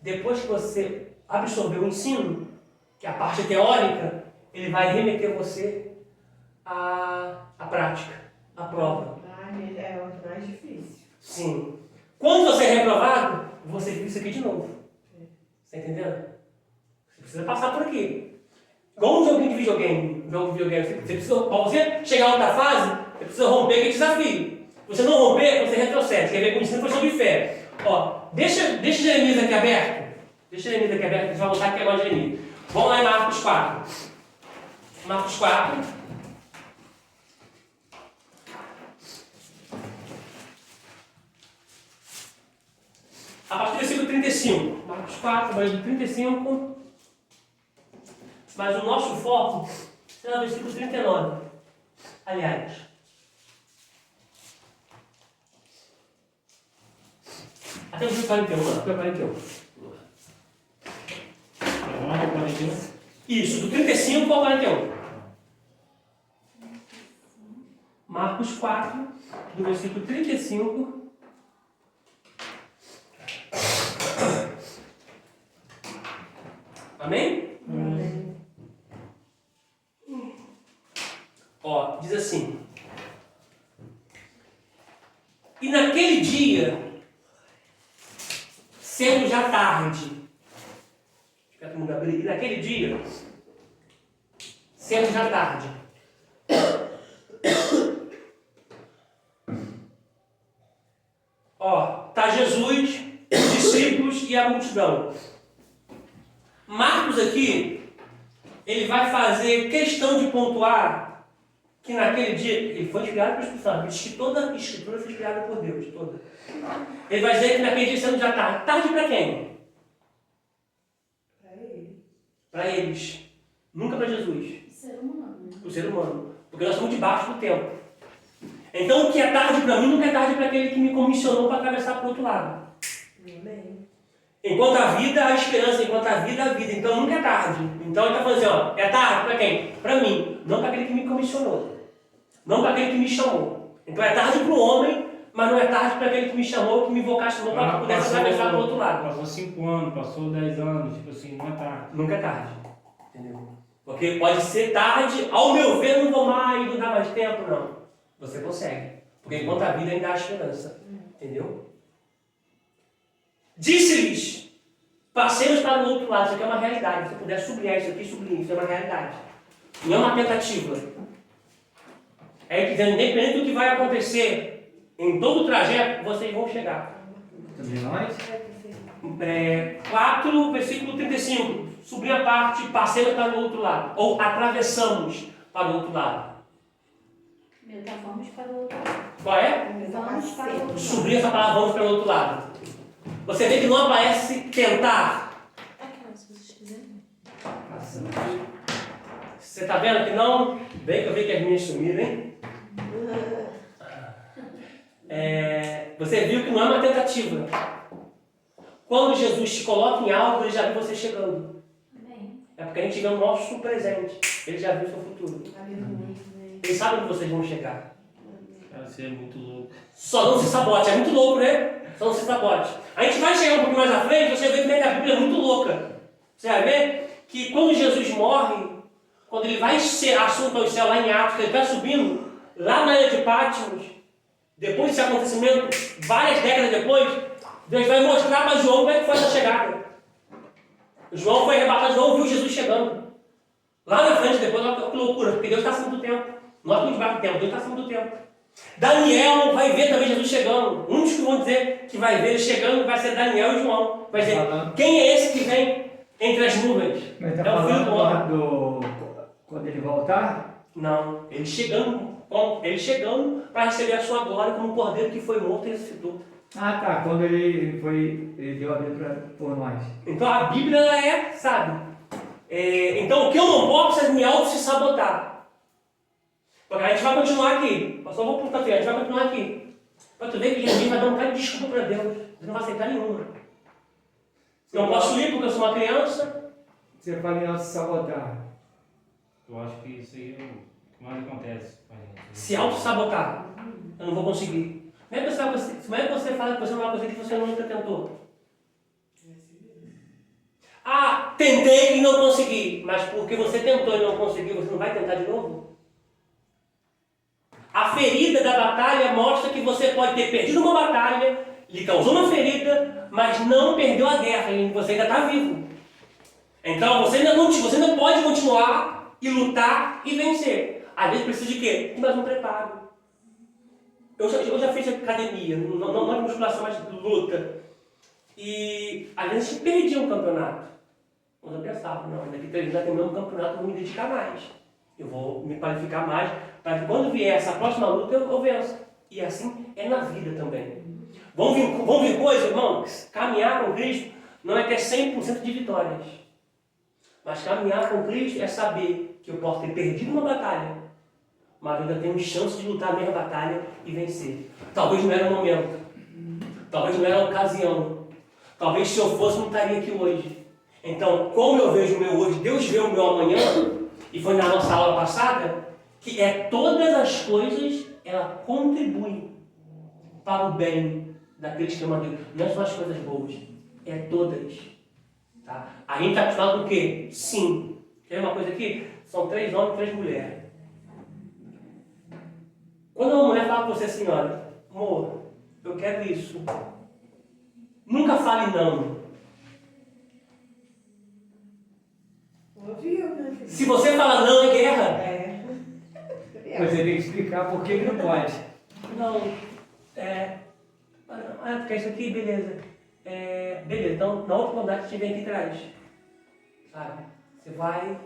Depois que você absorver o ensino, que é a parte teórica, ele vai remeter você à prática, à prova. É o mais difícil. Sim. Quando você é reprovado, você vive isso aqui de novo. Você está entendendo? Você precisa passar por aqui. Igual um joguinho de videogame. Você precisa, para você chegar a outra fase, você precisa romper aquele desafio. Se você não romper, você retrocede. Quer ver que o ensino foi sobre fé. Ó, deixa Jeremias aqui aberto. Deixa Jeremias aqui aberto, a gente vai voltar aqui agora Jeremias. Vamos lá em Marcos 4. Marcos 4. A partir do versículo 35. Marcos 4, versículo 35. Mas o nosso foco será no versículo 39. Aliás. Até o versículo 41, mano. Até o 41. Isso, do 35 ao 41. Marcos 4, do versículo 35. Amém? Ó, diz assim. naquele dia, sendo já tarde, espera todo mundo abrir, e naquele dia, sendo já tarde, tá Jesus, os discípulos e a multidão. Marcos aqui, ele vai fazer questão de pontuar que naquele dia, ele foi inspirado pelo Espírito Santo, diz que toda a escritura foi inspirada por Deus, toda. Ele vai dizer que naquele dia sendo já tarde. Tarde para quem? Para ele. Para eles. Nunca para Jesus. O ser humano. Para o ser humano. Porque nós estamos debaixo do tempo. Então o que é tarde para mim nunca é tarde para aquele que me comissionou para atravessar para o outro lado. Amém. Enquanto a vida, a esperança. Enquanto a vida, a vida. Então nunca é tarde. Então ele está falando assim, é tarde para quem? Para mim. Não para aquele que me comissionou. Não para aquele que me chamou. Então é tarde para o homem, mas não é tarde para aquele que me chamou, que me vocacionou para que pudesse atravessar para o outro lado. Passou 5 anos, passou 10 anos, tipo assim, não é tarde. Nunca é tarde. Entendeu? Porque pode ser tarde, ao meu ver, não vou mais, não dá mais tempo, não. Você consegue. Porque enquanto a vida ainda há esperança. Entendeu? Disse-lhes, passemos para o outro lado. Isso aqui é uma realidade. Se eu puder sublinhar isso aqui, sublinhe. Isso é uma realidade. Não é uma tentativa. É que, independente do que vai acontecer em todo o trajeto, vocês vão chegar. Também nós? 4, versículo 35. Subir a parte, passemos para o outro lado. Ou atravessamos para o outro lado. Meu, tá, vamos para o outro lado. Qual é? Vamos para o outro lado. Subir essa palavra, vamos para o outro lado. Você vê que não aparece tentar. Aqui, ó, se vocês quiserem. Você está vendo que não? Bem que eu vi que as minhas sumiram, hein? Você viu que não é uma tentativa. Quando Jesus te coloca em algo, ele já viu você chegando. Amém. É porque a gente vê o nosso presente. Ele já viu o seu futuro. Ele sabe onde vocês vão chegar. Cara, você é muito louco. Só não se sabote. É muito louco, né? Só não se sabote. A gente vai chegar um pouquinho mais à frente, você vê que a Bíblia é muito louca. Você vai ver que quando Jesus morre, quando ele vai ser assunto ao céu lá em Atos, que ele está subindo, lá na ilha de Patmos, depois desse acontecimento, várias décadas depois, Deus vai mostrar para João como é que foi essa chegada. João foi arrebatado, João viu Jesus chegando. Lá na frente, depois, olha que loucura, porque Deus está acima do tempo. Nós estamos debaixo do tempo, Deus está acima do tempo. Daniel vai ver também Jesus chegando. Uns que vão dizer que vai ver ele chegando vai ser Daniel e João. Vai dizer, quem é esse que vem entre as nuvens? Mas está É o filho do homem. falando quando ele voltar? Não, ele chegando para receber a sua glória como um cordeiro que foi morto e ressuscitou. Ah, tá. Quando ele deu a vida por nós. Então a Bíblia ela sabe? Então o que eu não posso é me auto-sabotar. Porque a gente vai continuar aqui. Só vou para o a gente vai continuar aqui. Para tu ver que Jesus vai dar um cara de desculpa para Deus. Ele não vai aceitar nenhuma. Não posso ir porque eu sou uma criança. Você fala em auto-sabotar. Eu acho que isso aí é o que mais acontece com a gente. Se auto-sabotar, eu não vou conseguir. Como é que você fala que você não vai conseguir que você nunca tentou? Ah, tentei e não consegui. Mas porque você tentou e não conseguiu, você não vai tentar de novo? A ferida da batalha mostra que você pode ter perdido uma batalha, lhe causou uma ferida, mas não perdeu a guerra, e você ainda está vivo. Então você ainda pode continuar e lutar e vencer. Às vezes precisa de quê? De mais um preparo. Eu já fiz academia, não de musculação, mas de luta. E às vezes a gente perdia um campeonato. Mas eu pensava, não, daqui 3 anos vai terminar um campeonato, eu vou me dedicar mais. Eu vou me qualificar mais, para que quando vier essa próxima luta eu vença. E assim é na vida também. Vão vir coisas, irmãos, caminhar com Cristo não é ter 100% de vitórias. Mas caminhar com Cristo é saber que eu posso ter perdido uma batalha, mas ainda tenho chance de lutar a mesma batalha e vencer. Talvez não era o momento. Talvez não era a ocasião. Talvez se eu fosse não estaria aqui hoje. Então, como eu vejo o meu hoje, Deus vê o meu amanhã. E foi na nossa aula passada que todas as coisas ela contribuem para o bem daqueles que amam Deus. Não é só as coisas boas, é todas. Tá? A gente está acostumado com o quê? Sim. Quer uma coisa aqui? São 3 homens e 3 mulheres. Quando uma mulher fala para você assim, olha, amor, eu quero isso. Nunca fale não. Ouviu, né, filho? Se você fala não, é guerra. É. Você tem que explicar por que que não pode. Não, porque isso aqui, beleza. Beleza, então na outra oportunidade que você vem aqui atrás. Sabe? Você vai.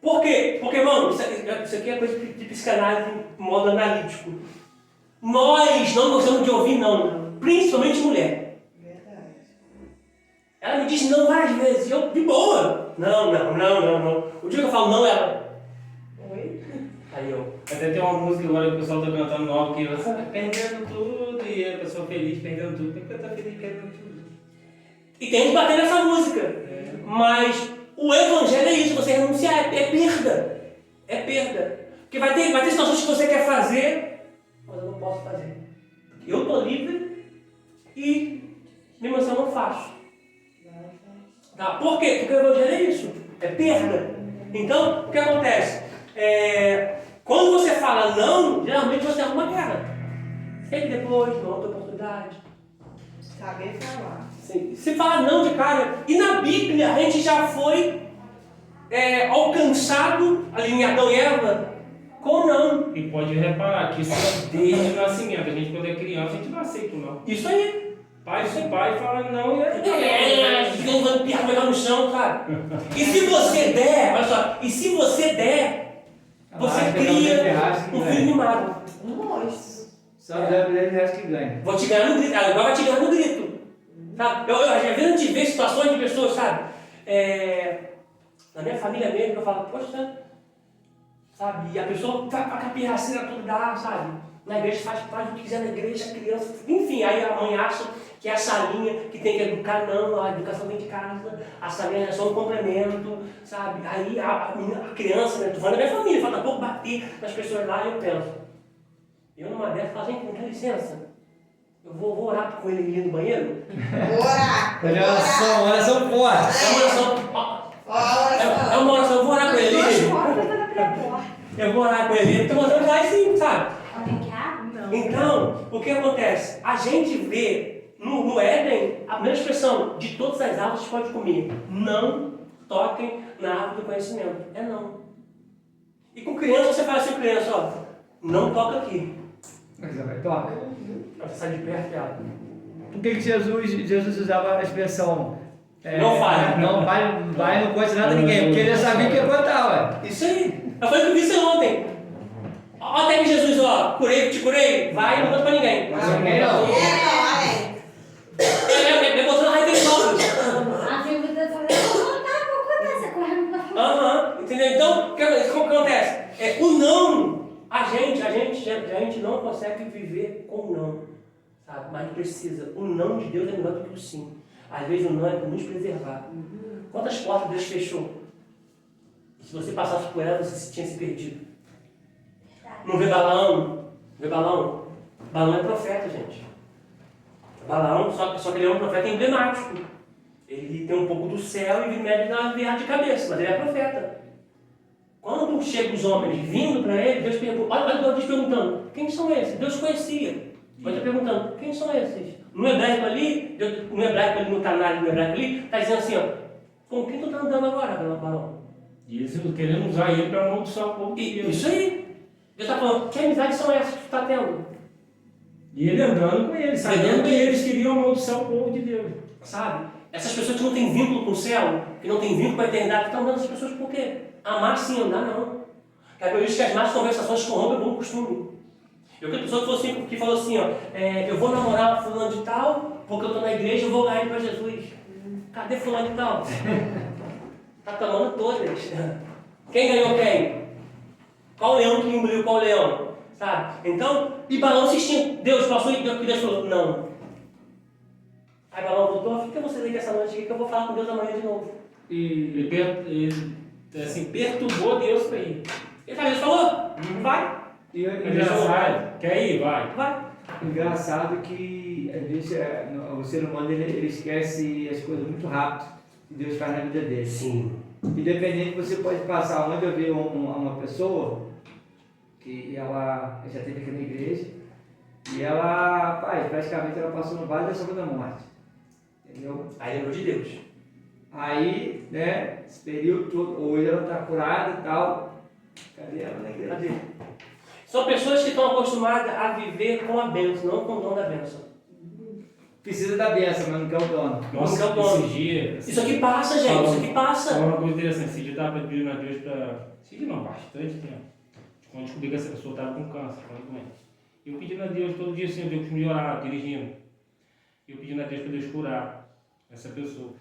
Por quê? Porque, mano, isso aqui é coisa de psicanálise em modo analítico. Nós não gostamos de ouvir não, principalmente mulher. Verdade. Ela me diz não várias vezes, e eu, de boa. Não. O dia que eu falo não, ela. Oi? Aí eu. Até tem uma música agora que o pessoal tá cantando nova que você tá perdendo tudo e a pessoa feliz perdendo tudo. Por que eu tô feliz perdendo tudo? E tem que bater nessa música. Mas o evangelho é isso, você renunciar, é perda. É perda. Porque vai ter situações que você quer fazer, mas eu não posso fazer. Eu estou livre e mesmo assim eu não faço. Tá? Por quê? Porque o evangelho é isso, é perda. Então, o que acontece? Quando você fala não, geralmente você arruma guerra. Sempre depois, numa outra oportunidade. Saber falar. Se fala não de cara, e na Bíblia a gente já foi alcançado, ali em Adão e Eva, com não. E pode reparar que isso é desde o nascimento. A gente, quando é criança, a gente não aceita o não. Isso aí. Se o pai fala não, Fica levando piada melhor no chão, sabe? E se você der, olha só, você cria um filho mimado. Um monstro. Só dá R$10 que ganha. Vou te ganhar no grito, agora vai te ganhar no grito. Sabe? Às vezes a gente vê situações de pessoas, sabe? Na minha família mesmo, que eu falo, poxa, sabe? E a pessoa vai pra pirraceira tudo dá, sabe? Na igreja faz o que quiser na igreja, a criança, enfim, aí a mãe acha que é a salinha que tem que educar, não, a educação vem de casa, a salinha é só um complemento, sabe? Aí a criança, né? Tô falando da minha família, falta pouco bater nas pessoas lá e eu penso, eu numa dessas falo, gente, dá licença, eu vou orar com ele ali no banheiro. Orar! Oração forte. É uma oração, eu vou orar com ele ali. Eu vou orar com ele, eu tô mandando lá assim, sabe? Alguém quer água? Não. Então, o que acontece? A gente vê no Éden a mesma expressão, de todas as árvores que pode comer. Não toquem na árvore do conhecimento. É não. E com criança você fala assim, criança, ó, não toca aqui. Mas vai, toca. Você sai de perto dela. Por que Jesus usava a expressão Não fale. Não vai, não conte nada a ninguém, porque ele já sabia que ia contar, ué. Isso aí. Eu falei que eu vi isso ontem. Até que Jesus, ó, te curei, vai e não conta pra ninguém. Ninguém não. É botando a raiva de novos. A filha da sua vou contar, você correndo pra fora. Entendeu? Então, o que acontece? O não, a gente não consegue viver com o não, sabe? Mas precisa. O não de Deus é melhor do que o sim. Às vezes o não é para nos preservar. Quantas portas Deus fechou? E se você passasse por ela, você tinha se perdido. Não vê Balaão? Vê Balaão? Balaão é profeta, gente. Balaão, só que ele é um profeta emblemático. Ele tem um pouco do céu e mede na viagem de cabeça, mas ele é profeta. Quando chegam os homens vindo para ele, Deus pergunta, olha Deus perguntando, quem são esses? Deus conhecia. Mas está perguntando, quem são esses? No hebraico ali, no canário, no hebraico ali, está dizendo assim, ó, com quem tu está andando agora, Balaão? E eles querendo usar ele para amaldiçoar o povo de Deus. Isso aí. Deus está falando, que amizades são essas que tu está tendo? E ele andando com eles, sabendo que eles queriam amaldiçoar o povo de Deus. Sabe? Essas pessoas que não têm vínculo com o céu, que não têm vínculo com a eternidade, estão andando essas pessoas por quê? Amar sim, andar não. É por isso que as más conversações corrompem o bom costume. Eu conheço pessoa que falou assim, ó, eu vou namorar fulano de tal, porque eu estou na igreja, eu vou ganhar ele para Jesus. Cadê fulano de tal? Está tomando todas. Quem ganhou quem? Qual leão que engoliu qual leão? Sabe? Então, e Balaão insistindo. Deus passou e Deus falou, não. Aí Balaão voltou, fica você daqui essa noite aqui que eu vou falar com Deus amanhã de novo. E ele assim, perturbou Deus para ir. Deus falou, vai. E Engraçado. Quer ir? Vai. Engraçado que às vezes o ser humano ele esquece as coisas muito rápido que Deus faz na vida dele. Sim. Independente, você pode passar onde eu vi uma pessoa que ela já esteve aqui na igreja E ela, pai, praticamente ela passou no vale da sombra da morte. Entendeu? Aí lembrou de Deus. Aí, né, esse período todo, hoje ela está curada e tal. Cadê ela na igreja? Cadê? São pessoas que estão acostumadas a viver com a bênção, não com o dom da bênção. Precisa da bênção, mas não quer o dono. Nossa, Não quer o dono. esse dia... Isso aqui passa, gente, isso aqui passa. Só uma coisa interessante, esse dia eu estava pedindo a Deus para... Esse dia não, bastante tempo. Quando eu descobri que essa pessoa estava com câncer, estava doente. E eu pedindo a Deus, todo dia assim, eu costumo orar, dirigindo. E eu pedindo a Deus para Deus curar essa pessoa.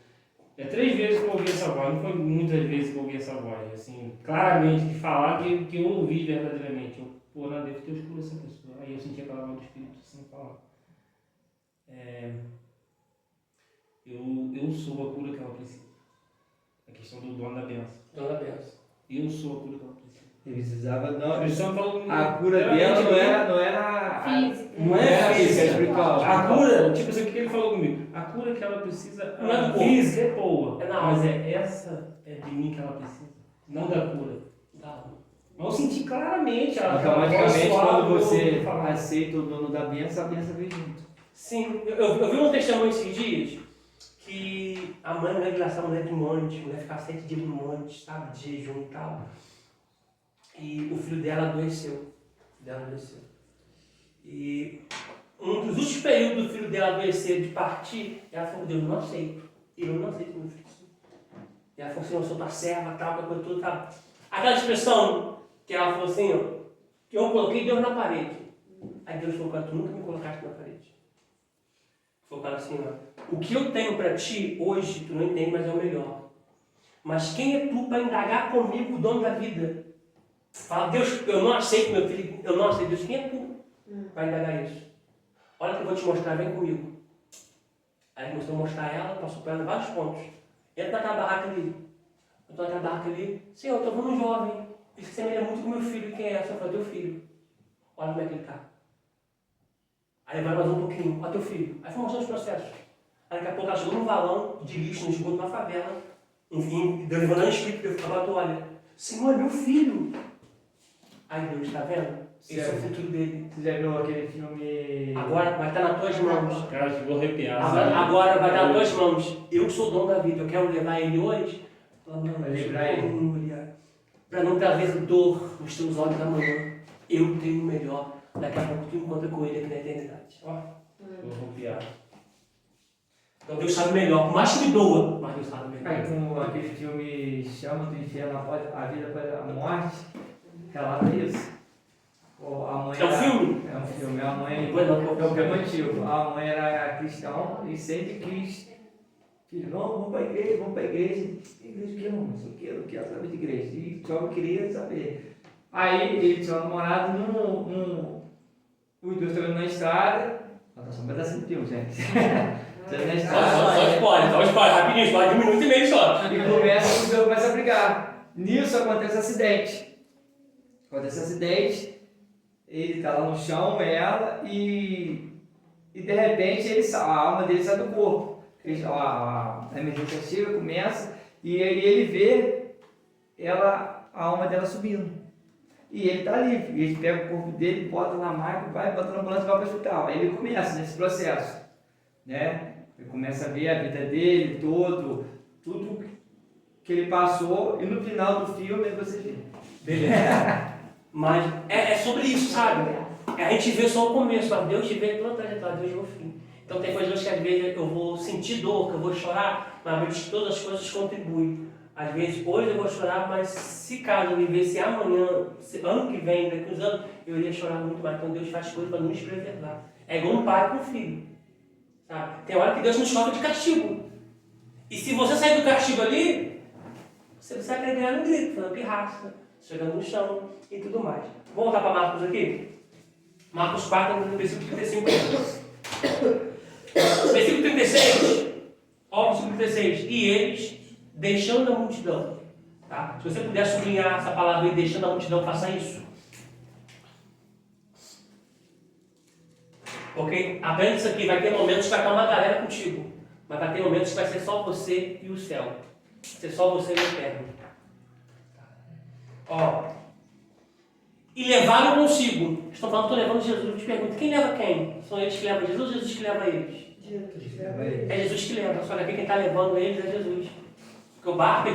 É 3 vezes que eu ouvi essa voz, não foi muitas vezes que eu ouvi essa voz. Assim, claramente, de falar que eu ouvi verdadeiramente. Eu, pô, na Deus, Deus cura essa pessoa. Aí eu senti aquela voz do Espírito assim, falar. Eu sou a cura que ela precisa. A questão do dono da bênção. Dom da bênção. Eu sou a cura que ela precisa. Ele precisava, não, A pessoa falou, a cura dela não era Física. Não é física. espiritual. a cura, tipo assim, o que ele falou comigo? A cura que ela precisa, Não é do corpo. física é boa, É na mas alma. é essa é de mim que ela precisa, não da cura. Da alma. Mas eu senti claramente a Automaticamente, voz suave quando do você falar. aceita o dono da bênção, a bênção vem junto. Sim, eu vi um testemunho esses dias que a mãe não ia levar a mulher de monte, a mulher ficar 7 dias no monte, sabe, de jejum e tal. E o filho dela adoeceu. E um dos últimos períodos do filho dela adoecer, de partir, ela falou, Deus, não aceito. Eu não aceito meu filho. E ela falou assim, eu sou tua serva, tal, aquela coisa toda, tal. Aquela expressão que ela falou assim, ó, que eu coloquei Deus na parede. Aí Deus falou, tu nunca me colocaste na parede. Falou assim, ó, o que eu tenho para ti hoje, tu não entende, mas é o melhor. Mas quem é tu para indagar comigo o dono da vida? Fala, Deus, eu não aceito meu filho, eu não aceito. Deus, quem é tu para indagar isso? Olha que eu vou te mostrar, vem comigo. Aí começou a mostrar ela, passou para ela vários pontos. Entra naquela barraca ali. Eu estou naquela barraca ali. Senhor, eu estou vendo um jovem. Ele se semelha muito com meu filho. Quem é? Eu falei, teu filho. Olha como é que ele está. Aí vai mais um pouquinho. Olha teu filho. Aí foi mostrando os processos. Aí daqui a pouco ela chegou num valão de lixo, no esgoto, numa favela. Enfim, Deus levando um espírito. Eu ficava, olha, Senhor, é meu filho. Aí Deus, está vendo? Esse é o futuro dele. Você já viu aquele filme... Agora vai estar nas tuas mãos. Cara, ficou arrepiado. Agora vai estar nas tuas mãos. Eu sou o dono da vida. Eu quero levar ele hoje. Vai livrar ele. Para não trazer dor nos teus olhos amanhã. Eu tenho o melhor. Daqui a pouco tu encontra com ele aqui na eternidade. Ó. Ficou arrepiado. Então Deus sabe melhor. Por mais que me doa, mas Deus sabe melhor. Aí, como aquele filme Chama do Inferno, a vida após a morte, relata isso. A mãe É um filme? É um filme. A mãe... Depois não, É um filme antigo. A mãe era cristã e sempre quis... Filho, não, vamos para a igreja, vamos para a igreja. Igreja o que, não? Eu quero saber de igreja. E só queria saber. Aí ele tinha um namorado os dois estavam na estrada. Só um pedacinho de filme, gente. Estavam na estrada. Só spoiler, rapidinho, spoiler de 1 minuto e meio só. E os dois começam a brigar. Nisso acontece acidente. Ele está lá no chão, ela, e de repente a alma dele sai do corpo. A emergência chega, começa, e aí ele vê a alma dela subindo. E ele está livre. E ele pega o corpo dele, bota na maca, vai, bota na ambulância e vai para o hospital. Aí ele começa nesse processo. Né? Ele começa a ver a vida dele, tudo que ele passou, e no final do filme você vê. Beleza. Mas é sobre isso, sabe? A gente vê só o começo, mas Deus te vê toda a trajetória, Deus vê o fim. Então tem coisas que às vezes eu vou sentir dor, que eu vou chorar, mas às vezes todas as coisas contribuem. Às vezes hoje eu vou chorar, mas se caso eu vivesse amanhã, ano que vem, daqui uns anos, eu iria chorar muito mais. Então Deus faz coisas para nos preservar. É igual um pai com um filho. Sabe? Tem hora que Deus nos coloca de castigo. E se você sair do castigo ali, você sai ganhando um grito, falando pirraça, chegando no chão e tudo mais. Vamos voltar para Marcos aqui? Marcos 4, no versículo 35. Versículo 36. Ó, versículo 36. E eles, deixando a multidão. Tá? Se você puder sublinhar essa palavra aí, deixando a multidão, faça isso. Ok? Aprende isso aqui. Vai ter momentos que vai estar uma galera contigo. Mas vai ter momentos que vai ser só você e o céu. Vai ser só você e o eterno. Ó. e levaram consigo. Estão falando que estão levando Jesus. Eu te pergunto, quem leva quem? São eles que levam Jesus ou Jesus que leva eles? É Jesus que leva. Só que aqui quem está levando eles é Jesus. Porque o barco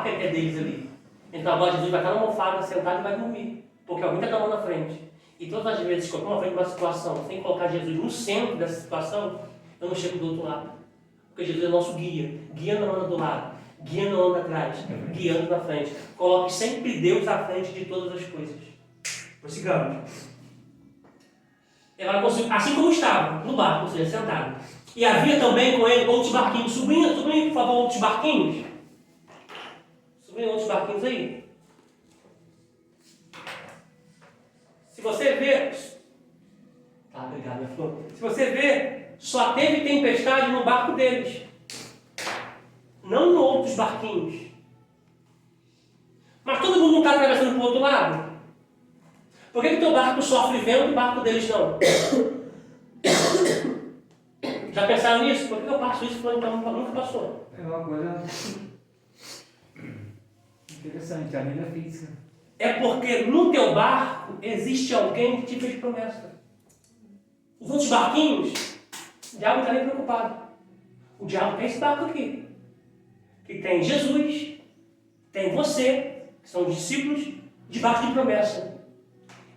é deles ali. Então agora Jesus vai estar na almofada, sentado e vai dormir. Porque alguém está com a mão na frente. E todas as vezes que eu estou na frente de uma situação sem colocar Jesus no centro dessa situação, eu não chego do outro lado. Porque Jesus é nosso guia. Guia não anda do lado. Guia não anda atrás. Guiando na frente. Coloque sempre Deus à frente de todas as coisas. Prossigamos. Assim como estava, no barco, ou seja, sentado. E havia também com ele outros barquinhos. Sublinha, por favor, outros barquinhos. Sublinha outros barquinhos aí. Se você ver... Tá, obrigado, minha flor. Se você ver, só teve tempestade no barco deles. Não em outros barquinhos. Mas todo mundo não está atravessando para o outro lado? Por que o teu barco sofre vento e o barco deles não? Já pensaram nisso? Por que eu passo isso? Então nunca passou. É uma coisa interessante, a linha física. É porque no teu barco existe alguém que te fez promessa. Os outros barquinhos, o diabo não está nem preocupado. O diabo tem esse barco aqui. Que tem Jesus, tem você, que são os discípulos, debaixo de promessa.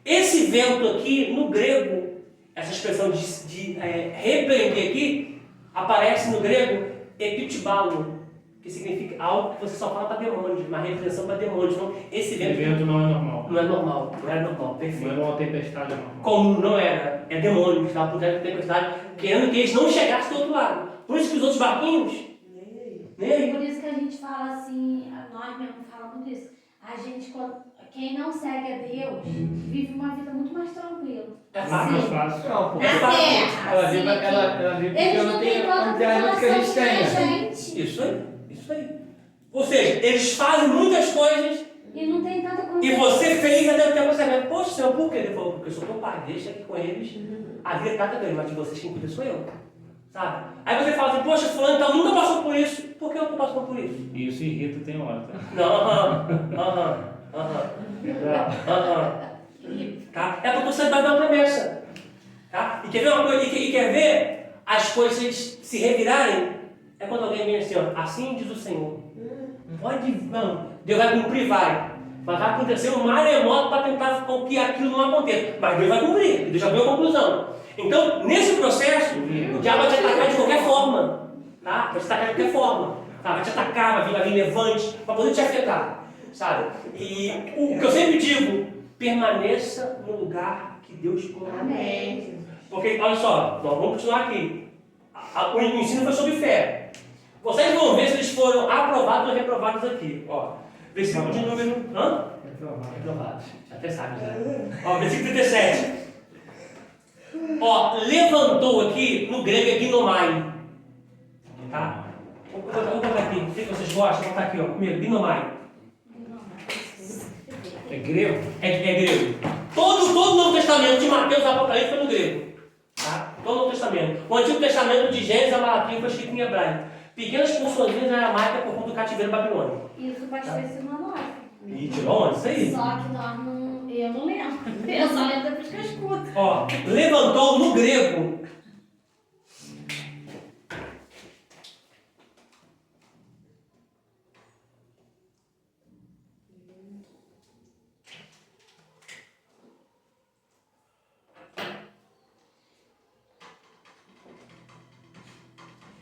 Esse vento aqui, no grego, essa expressão de repreender aqui, aparece no grego epitibalo, que significa algo que você só fala para demônios, uma repreensão para demônios. Então, esse vento não é normal. não é normal, não é normal, perfeito. Não é uma tempestade normal. Comum, não era. É demônio que estava por trás da tempestade, querendo que eles não chegassem do outro lado. Por isso que os outros barquinhos, nem aí. Por isso que a gente fala assim, nós mesmo falamos disso. A gente, quem não segue a Deus, vive uma vida muito mais tranquila. É Mais fácil. fácil. Não, porque Na terra, ela assim, vive porque eles não não tem têm tanta a treinamento que a gente tem. relação com a gente. Isso aí, isso aí. Ou seja, eles fazem muitas coisas E não tem tanta e consciência. você fez até o tempo você poxa, Senhor, por quê? Ele falou, porque eu sou teu pai, deixa aqui com eles. A vida trata deles, mas de vocês quem cuida sou eu. Sabe? Aí você fala assim, poxa, fulano então nunca passou por isso. Por que eu estou passando por isso? E isso irrita tem hora, tá? Não, tá? É porque você vai dar uma promessa. Tá? E quer ver uma coisa? E quer ver as coisas se revirarem? É quando alguém vem assim, ó, assim diz o Senhor. Pode, não. Deus vai cumprir, vai. Mas vai acontecer um maremoto para tentar com que aquilo não aconteça. Mas Deus vai cumprir. Deus já deu a conclusão. Então, nesse processo, o diabo vai te atacar de qualquer forma. Tá? Vai te atacar de qualquer forma. Tá? Vai te atacar, vai vir levante, para poder te afetar. Sabe? E o que eu sempre digo, permaneça no lugar que Deus colocou. Amém. Porque, olha só, nós vamos continuar aqui. O ensino foi sobre fé. Vocês vão ver se eles foram aprovados ou reprovados aqui. Ó, versículo de número... Hã? Reprovados. Até sabe, né? Ó, versículo 37. Ó, levantou aqui, no grego é ginomai. Tá? Vou botar aqui. O que vocês gostam? Vou botar aqui, ó. Primeiro, ginomai. É grego? É grego. Todo o Novo Testamento de Mateus e Apocalipse foi no grego. Tá? Todo o Novo Testamento. O Antigo Testamento de Gênesis a Malaquias foi escrito em hebraico. Pequenas porçõezinhas na aramaica por conta do cativeiro babilônico. Isso o pastor ensinou nós. E tirou onde? Isso aí. Só que nós não... Eu não lembro. Eu só lembro depois que eu escuto. Ó, levantou no grego.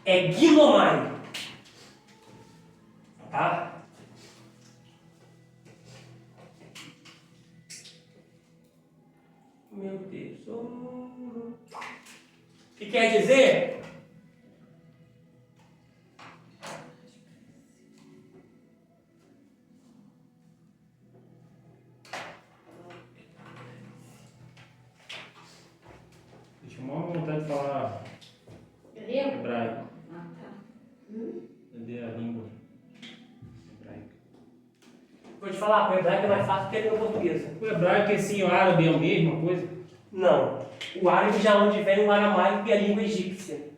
É ginomai. Tá? Meu tesouro. Que quer dizer? Eu tinha uma vontade de falar Grego? hebraico. Ah, tá. Entender a língua hebraica. Vou te falar, o hebraico é mais fácil que a língua portuguesa. O hebraico é assim, o árabe é a mesma coisa? Não. O árabe já onde vem o aramaico e a língua egípcia.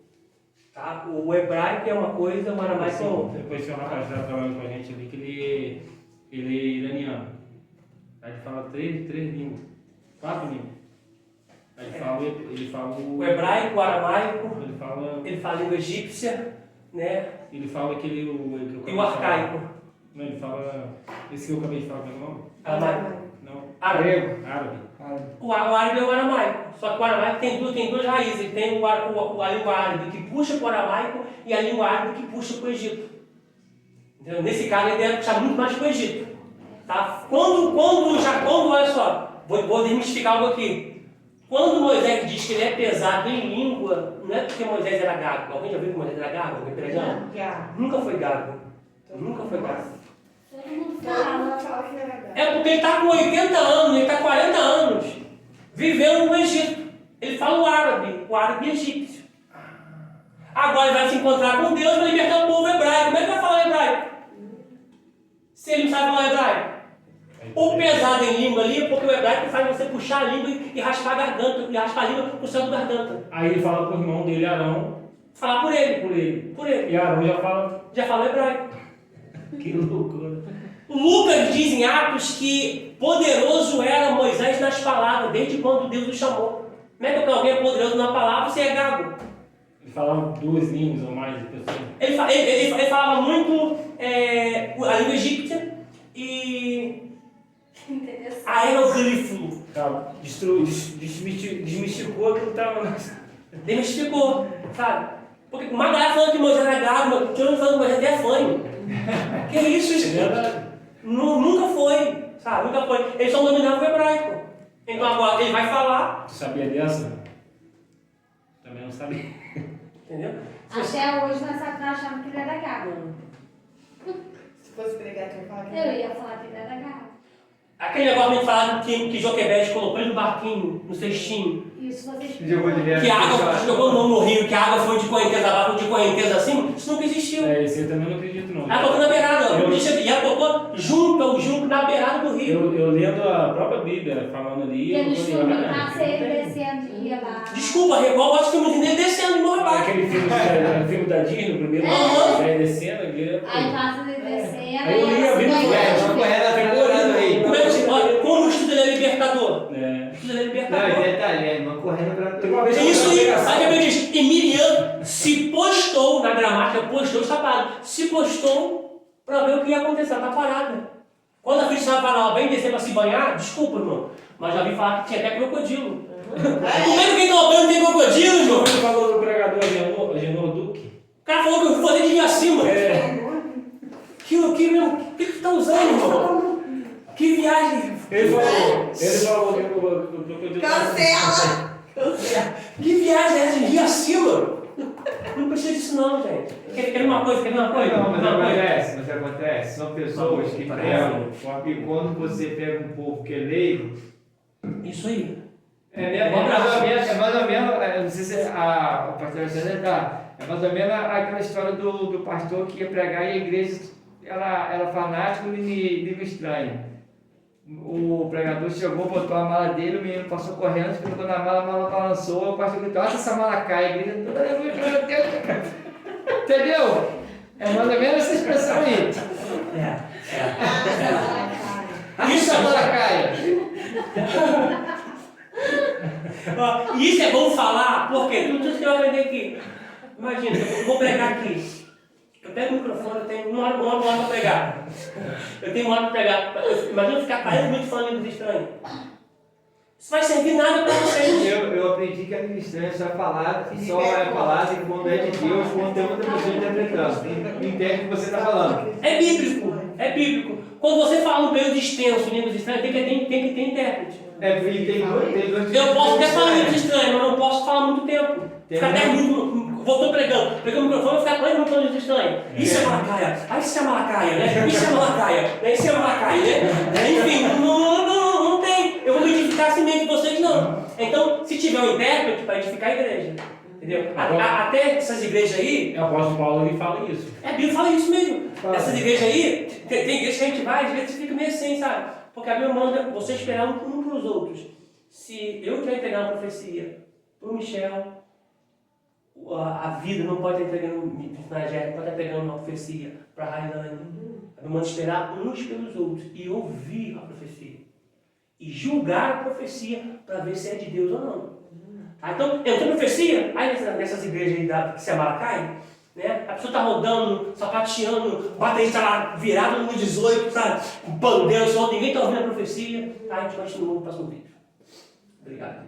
Tá? O hebraico é uma coisa, o aramaico é outra. Depois tem um rapaz que está trabalhando com a gente ali que ele é iraniano. Aí ele fala três línguas, 4 línguas. Aí ele fala O hebraico, o aramaico, ele fala a língua egípcia, né? Ele fala aquele. E o arcaico. Não, ele fala. Esse que eu acabei de falar, qual é o nome? Aramaico. Não. Árabe. Árabe. O árabe é o aramaico. Só que o aramaico tem duas raízes. Ele tem a língua árabe que puxa para o aramaico e a língua árabe que puxa para o Egito. Entendeu? Nesse caso, ele deve puxar muito mais para o Egito. Tá? Quando, olha só, vou desmistificar algo aqui. Quando Moisés diz que ele é pesado em língua, não é porque Moisés era gago. Alguém já viu que Moisés era gago? Alguém pregando? Nunca foi gago. Nunca foi gago. Todo mundo Todo mundo fala. fala que era gato. É porque ele está com 80 anos, ele está com 40 anos, vivendo no Egito. Ele fala o árabe egípcio. Agora ele vai se encontrar com Deus para libertar o povo hebraico. Como é que vai falar hebraico? Se ele não sabe falar hebraico. O pesado em língua ali é porque o hebraico faz você puxar a língua e raspar a garganta, e raspar a língua para o céu da garganta. Aí ele fala pro irmão dele, Arão. Falar por ele. E Arão já fala. hebraico. Que loucura. Lucas diz em Atos que poderoso era Moisés nas palavras, desde quando Deus o chamou. Como é que alguém é poderoso na palavra se é gago? Ele falava 2 línguas ou mais de pessoas. Ele falava muito a língua egípcia e Interessante. aeroglifo. Cara, desmistificou aquilo que estava. Demistificou, sabe? Porque uma galera falando que Moisés era gago, mas tinha falando que Moisés é fanho. Que isso, É gente? verdade. Nunca foi, sabe? Nunca foi. Eles só dominavam o hebraico. Então agora ele vai falar, Tu sabia dessa? Também não sabia. entendeu? Até hoje nós achamos que ele era gago. Se fosse pregar, tu ia falar que Eu era ia falar que ele era gago. Aquele negócio que falaram que Joquebede colocou ele no barquinho, no cestinho, Isso vocês Jogou direto. que a água jogou no rio, que a água foi de correnteza abaixo, de correnteza acima, isso nunca existiu. Esse eu também não acredito, não. Ela tocou na beirada, e ela tocou junto ao junco na beirada do rio. Eu lendo a própria Bíblia, falando ali. Porque nos eu filmes nasce ele descendo e ia lá. Desculpa, Record bota o filmezinho dele descendo no rio. Aquele filme da Disney, o primeiro, Aham. descendo, ele. Aí passa ele descendo. Aí eu li a Bíblia, Não era treinado aí. Como é que você olha? Como o estudo ele é libertador? É. O estudo ele é Não, libertador. e detalhe, a irmã correndo pra Tem uma vez É isso aí. Aí a Bíblia diz, e Miriam se postou, na gramática, postou, está parado. Se postou para ver o que ia acontecer, ela está parada. Quando a Cristina fala, ela vem descer para se banhar, desculpa, irmão, mas já vi falar que tinha até crocodilo. Como é que quem toma banho tem crocodilo, irmão? Você falou do pregador Agenor Duque? O cara falou que eu vou fazer de ir acima. É. Que tu tá usando, irmão? Que viagem. Ele falou que o crocodilo. Cancela! Que viagem é essa de ir acima? Não precisa disso não, gente. Quer uma coisa? Não, mas acontece. São pessoas que pregam, e quando você pega um povo que é leigo, Isso aí. é mais ou menos, não sei se a pastora Alexandre tá, é mais ou menos aquela história do pastor que ia pregar e a igreja era fanático e língua estranha. O pregador chegou, botou a mala dele, o menino passou correndo, ficou na mala, a mala balançou, o pastor gritou, olha essa mala cai, a igreja toda, aleluia, glória a Deus. Entendeu? É mais ou menos essa expressão aí. Isso a mala cai. E isso é bom falar, porque tudo isso que eu aprendi aqui. Imagina, eu vou pregar aqui. Eu pego o microfone, eu tenho uma hora para pregar. Eu tenho uma hora para pregar. Imagina eu ficar 40 minutos falando línguas estranhas. Isso vai servir nada para vocês. Eu aprendi que a língua estranha só é falada quando é de Deus, quando tem outra pessoa interpretando. Entende o que você está falando. É bíblico, é bíblico. Quando você fala um período extenso, línguas estranhas, tem que ter intérprete. É, porque tem dois Eu posso até falar línguas estranhas, mas não posso falar muito tempo. Ficar 10 minutos, voltou pregando o microfone e ficar 40 minutos falando línguas estranhas. Isso é malacaia, isso é malacaia, né? Isso é malacaia, né? Isso é malacaia, né? Enfim, não tem. Eu vou me edificar assim mesmo de vocês, não. Então, se tiver um intérprete, para edificar a igreja. Entendeu? Até essas igrejas aí. O apóstolo Paulo ele fala isso. A Bíblia fala isso mesmo. Essas igrejas aí, tem igrejas que a gente vai, às vezes fica meio assim, sabe? Porque a Bíblia manda você esperar um para os outros. Se eu quero entregar uma profecia para o Michel, a vida não pode estar entregando, na Gé, pode estar entregando uma profecia para a Railane. A Bíblia manda esperar uns pelos outros e ouvir a profecia. e julgar a profecia para ver se é de Deus ou não. Tá? Então, eu tenho profecia, aí nessas igrejas aí que se é Maracai, né? A pessoa está rodando, sapateando, o baterista lá virado no 18, sabe? Com pandeiro, só ninguém está ouvindo a profecia. Tá? A gente continua no próximo vídeo. Obrigado.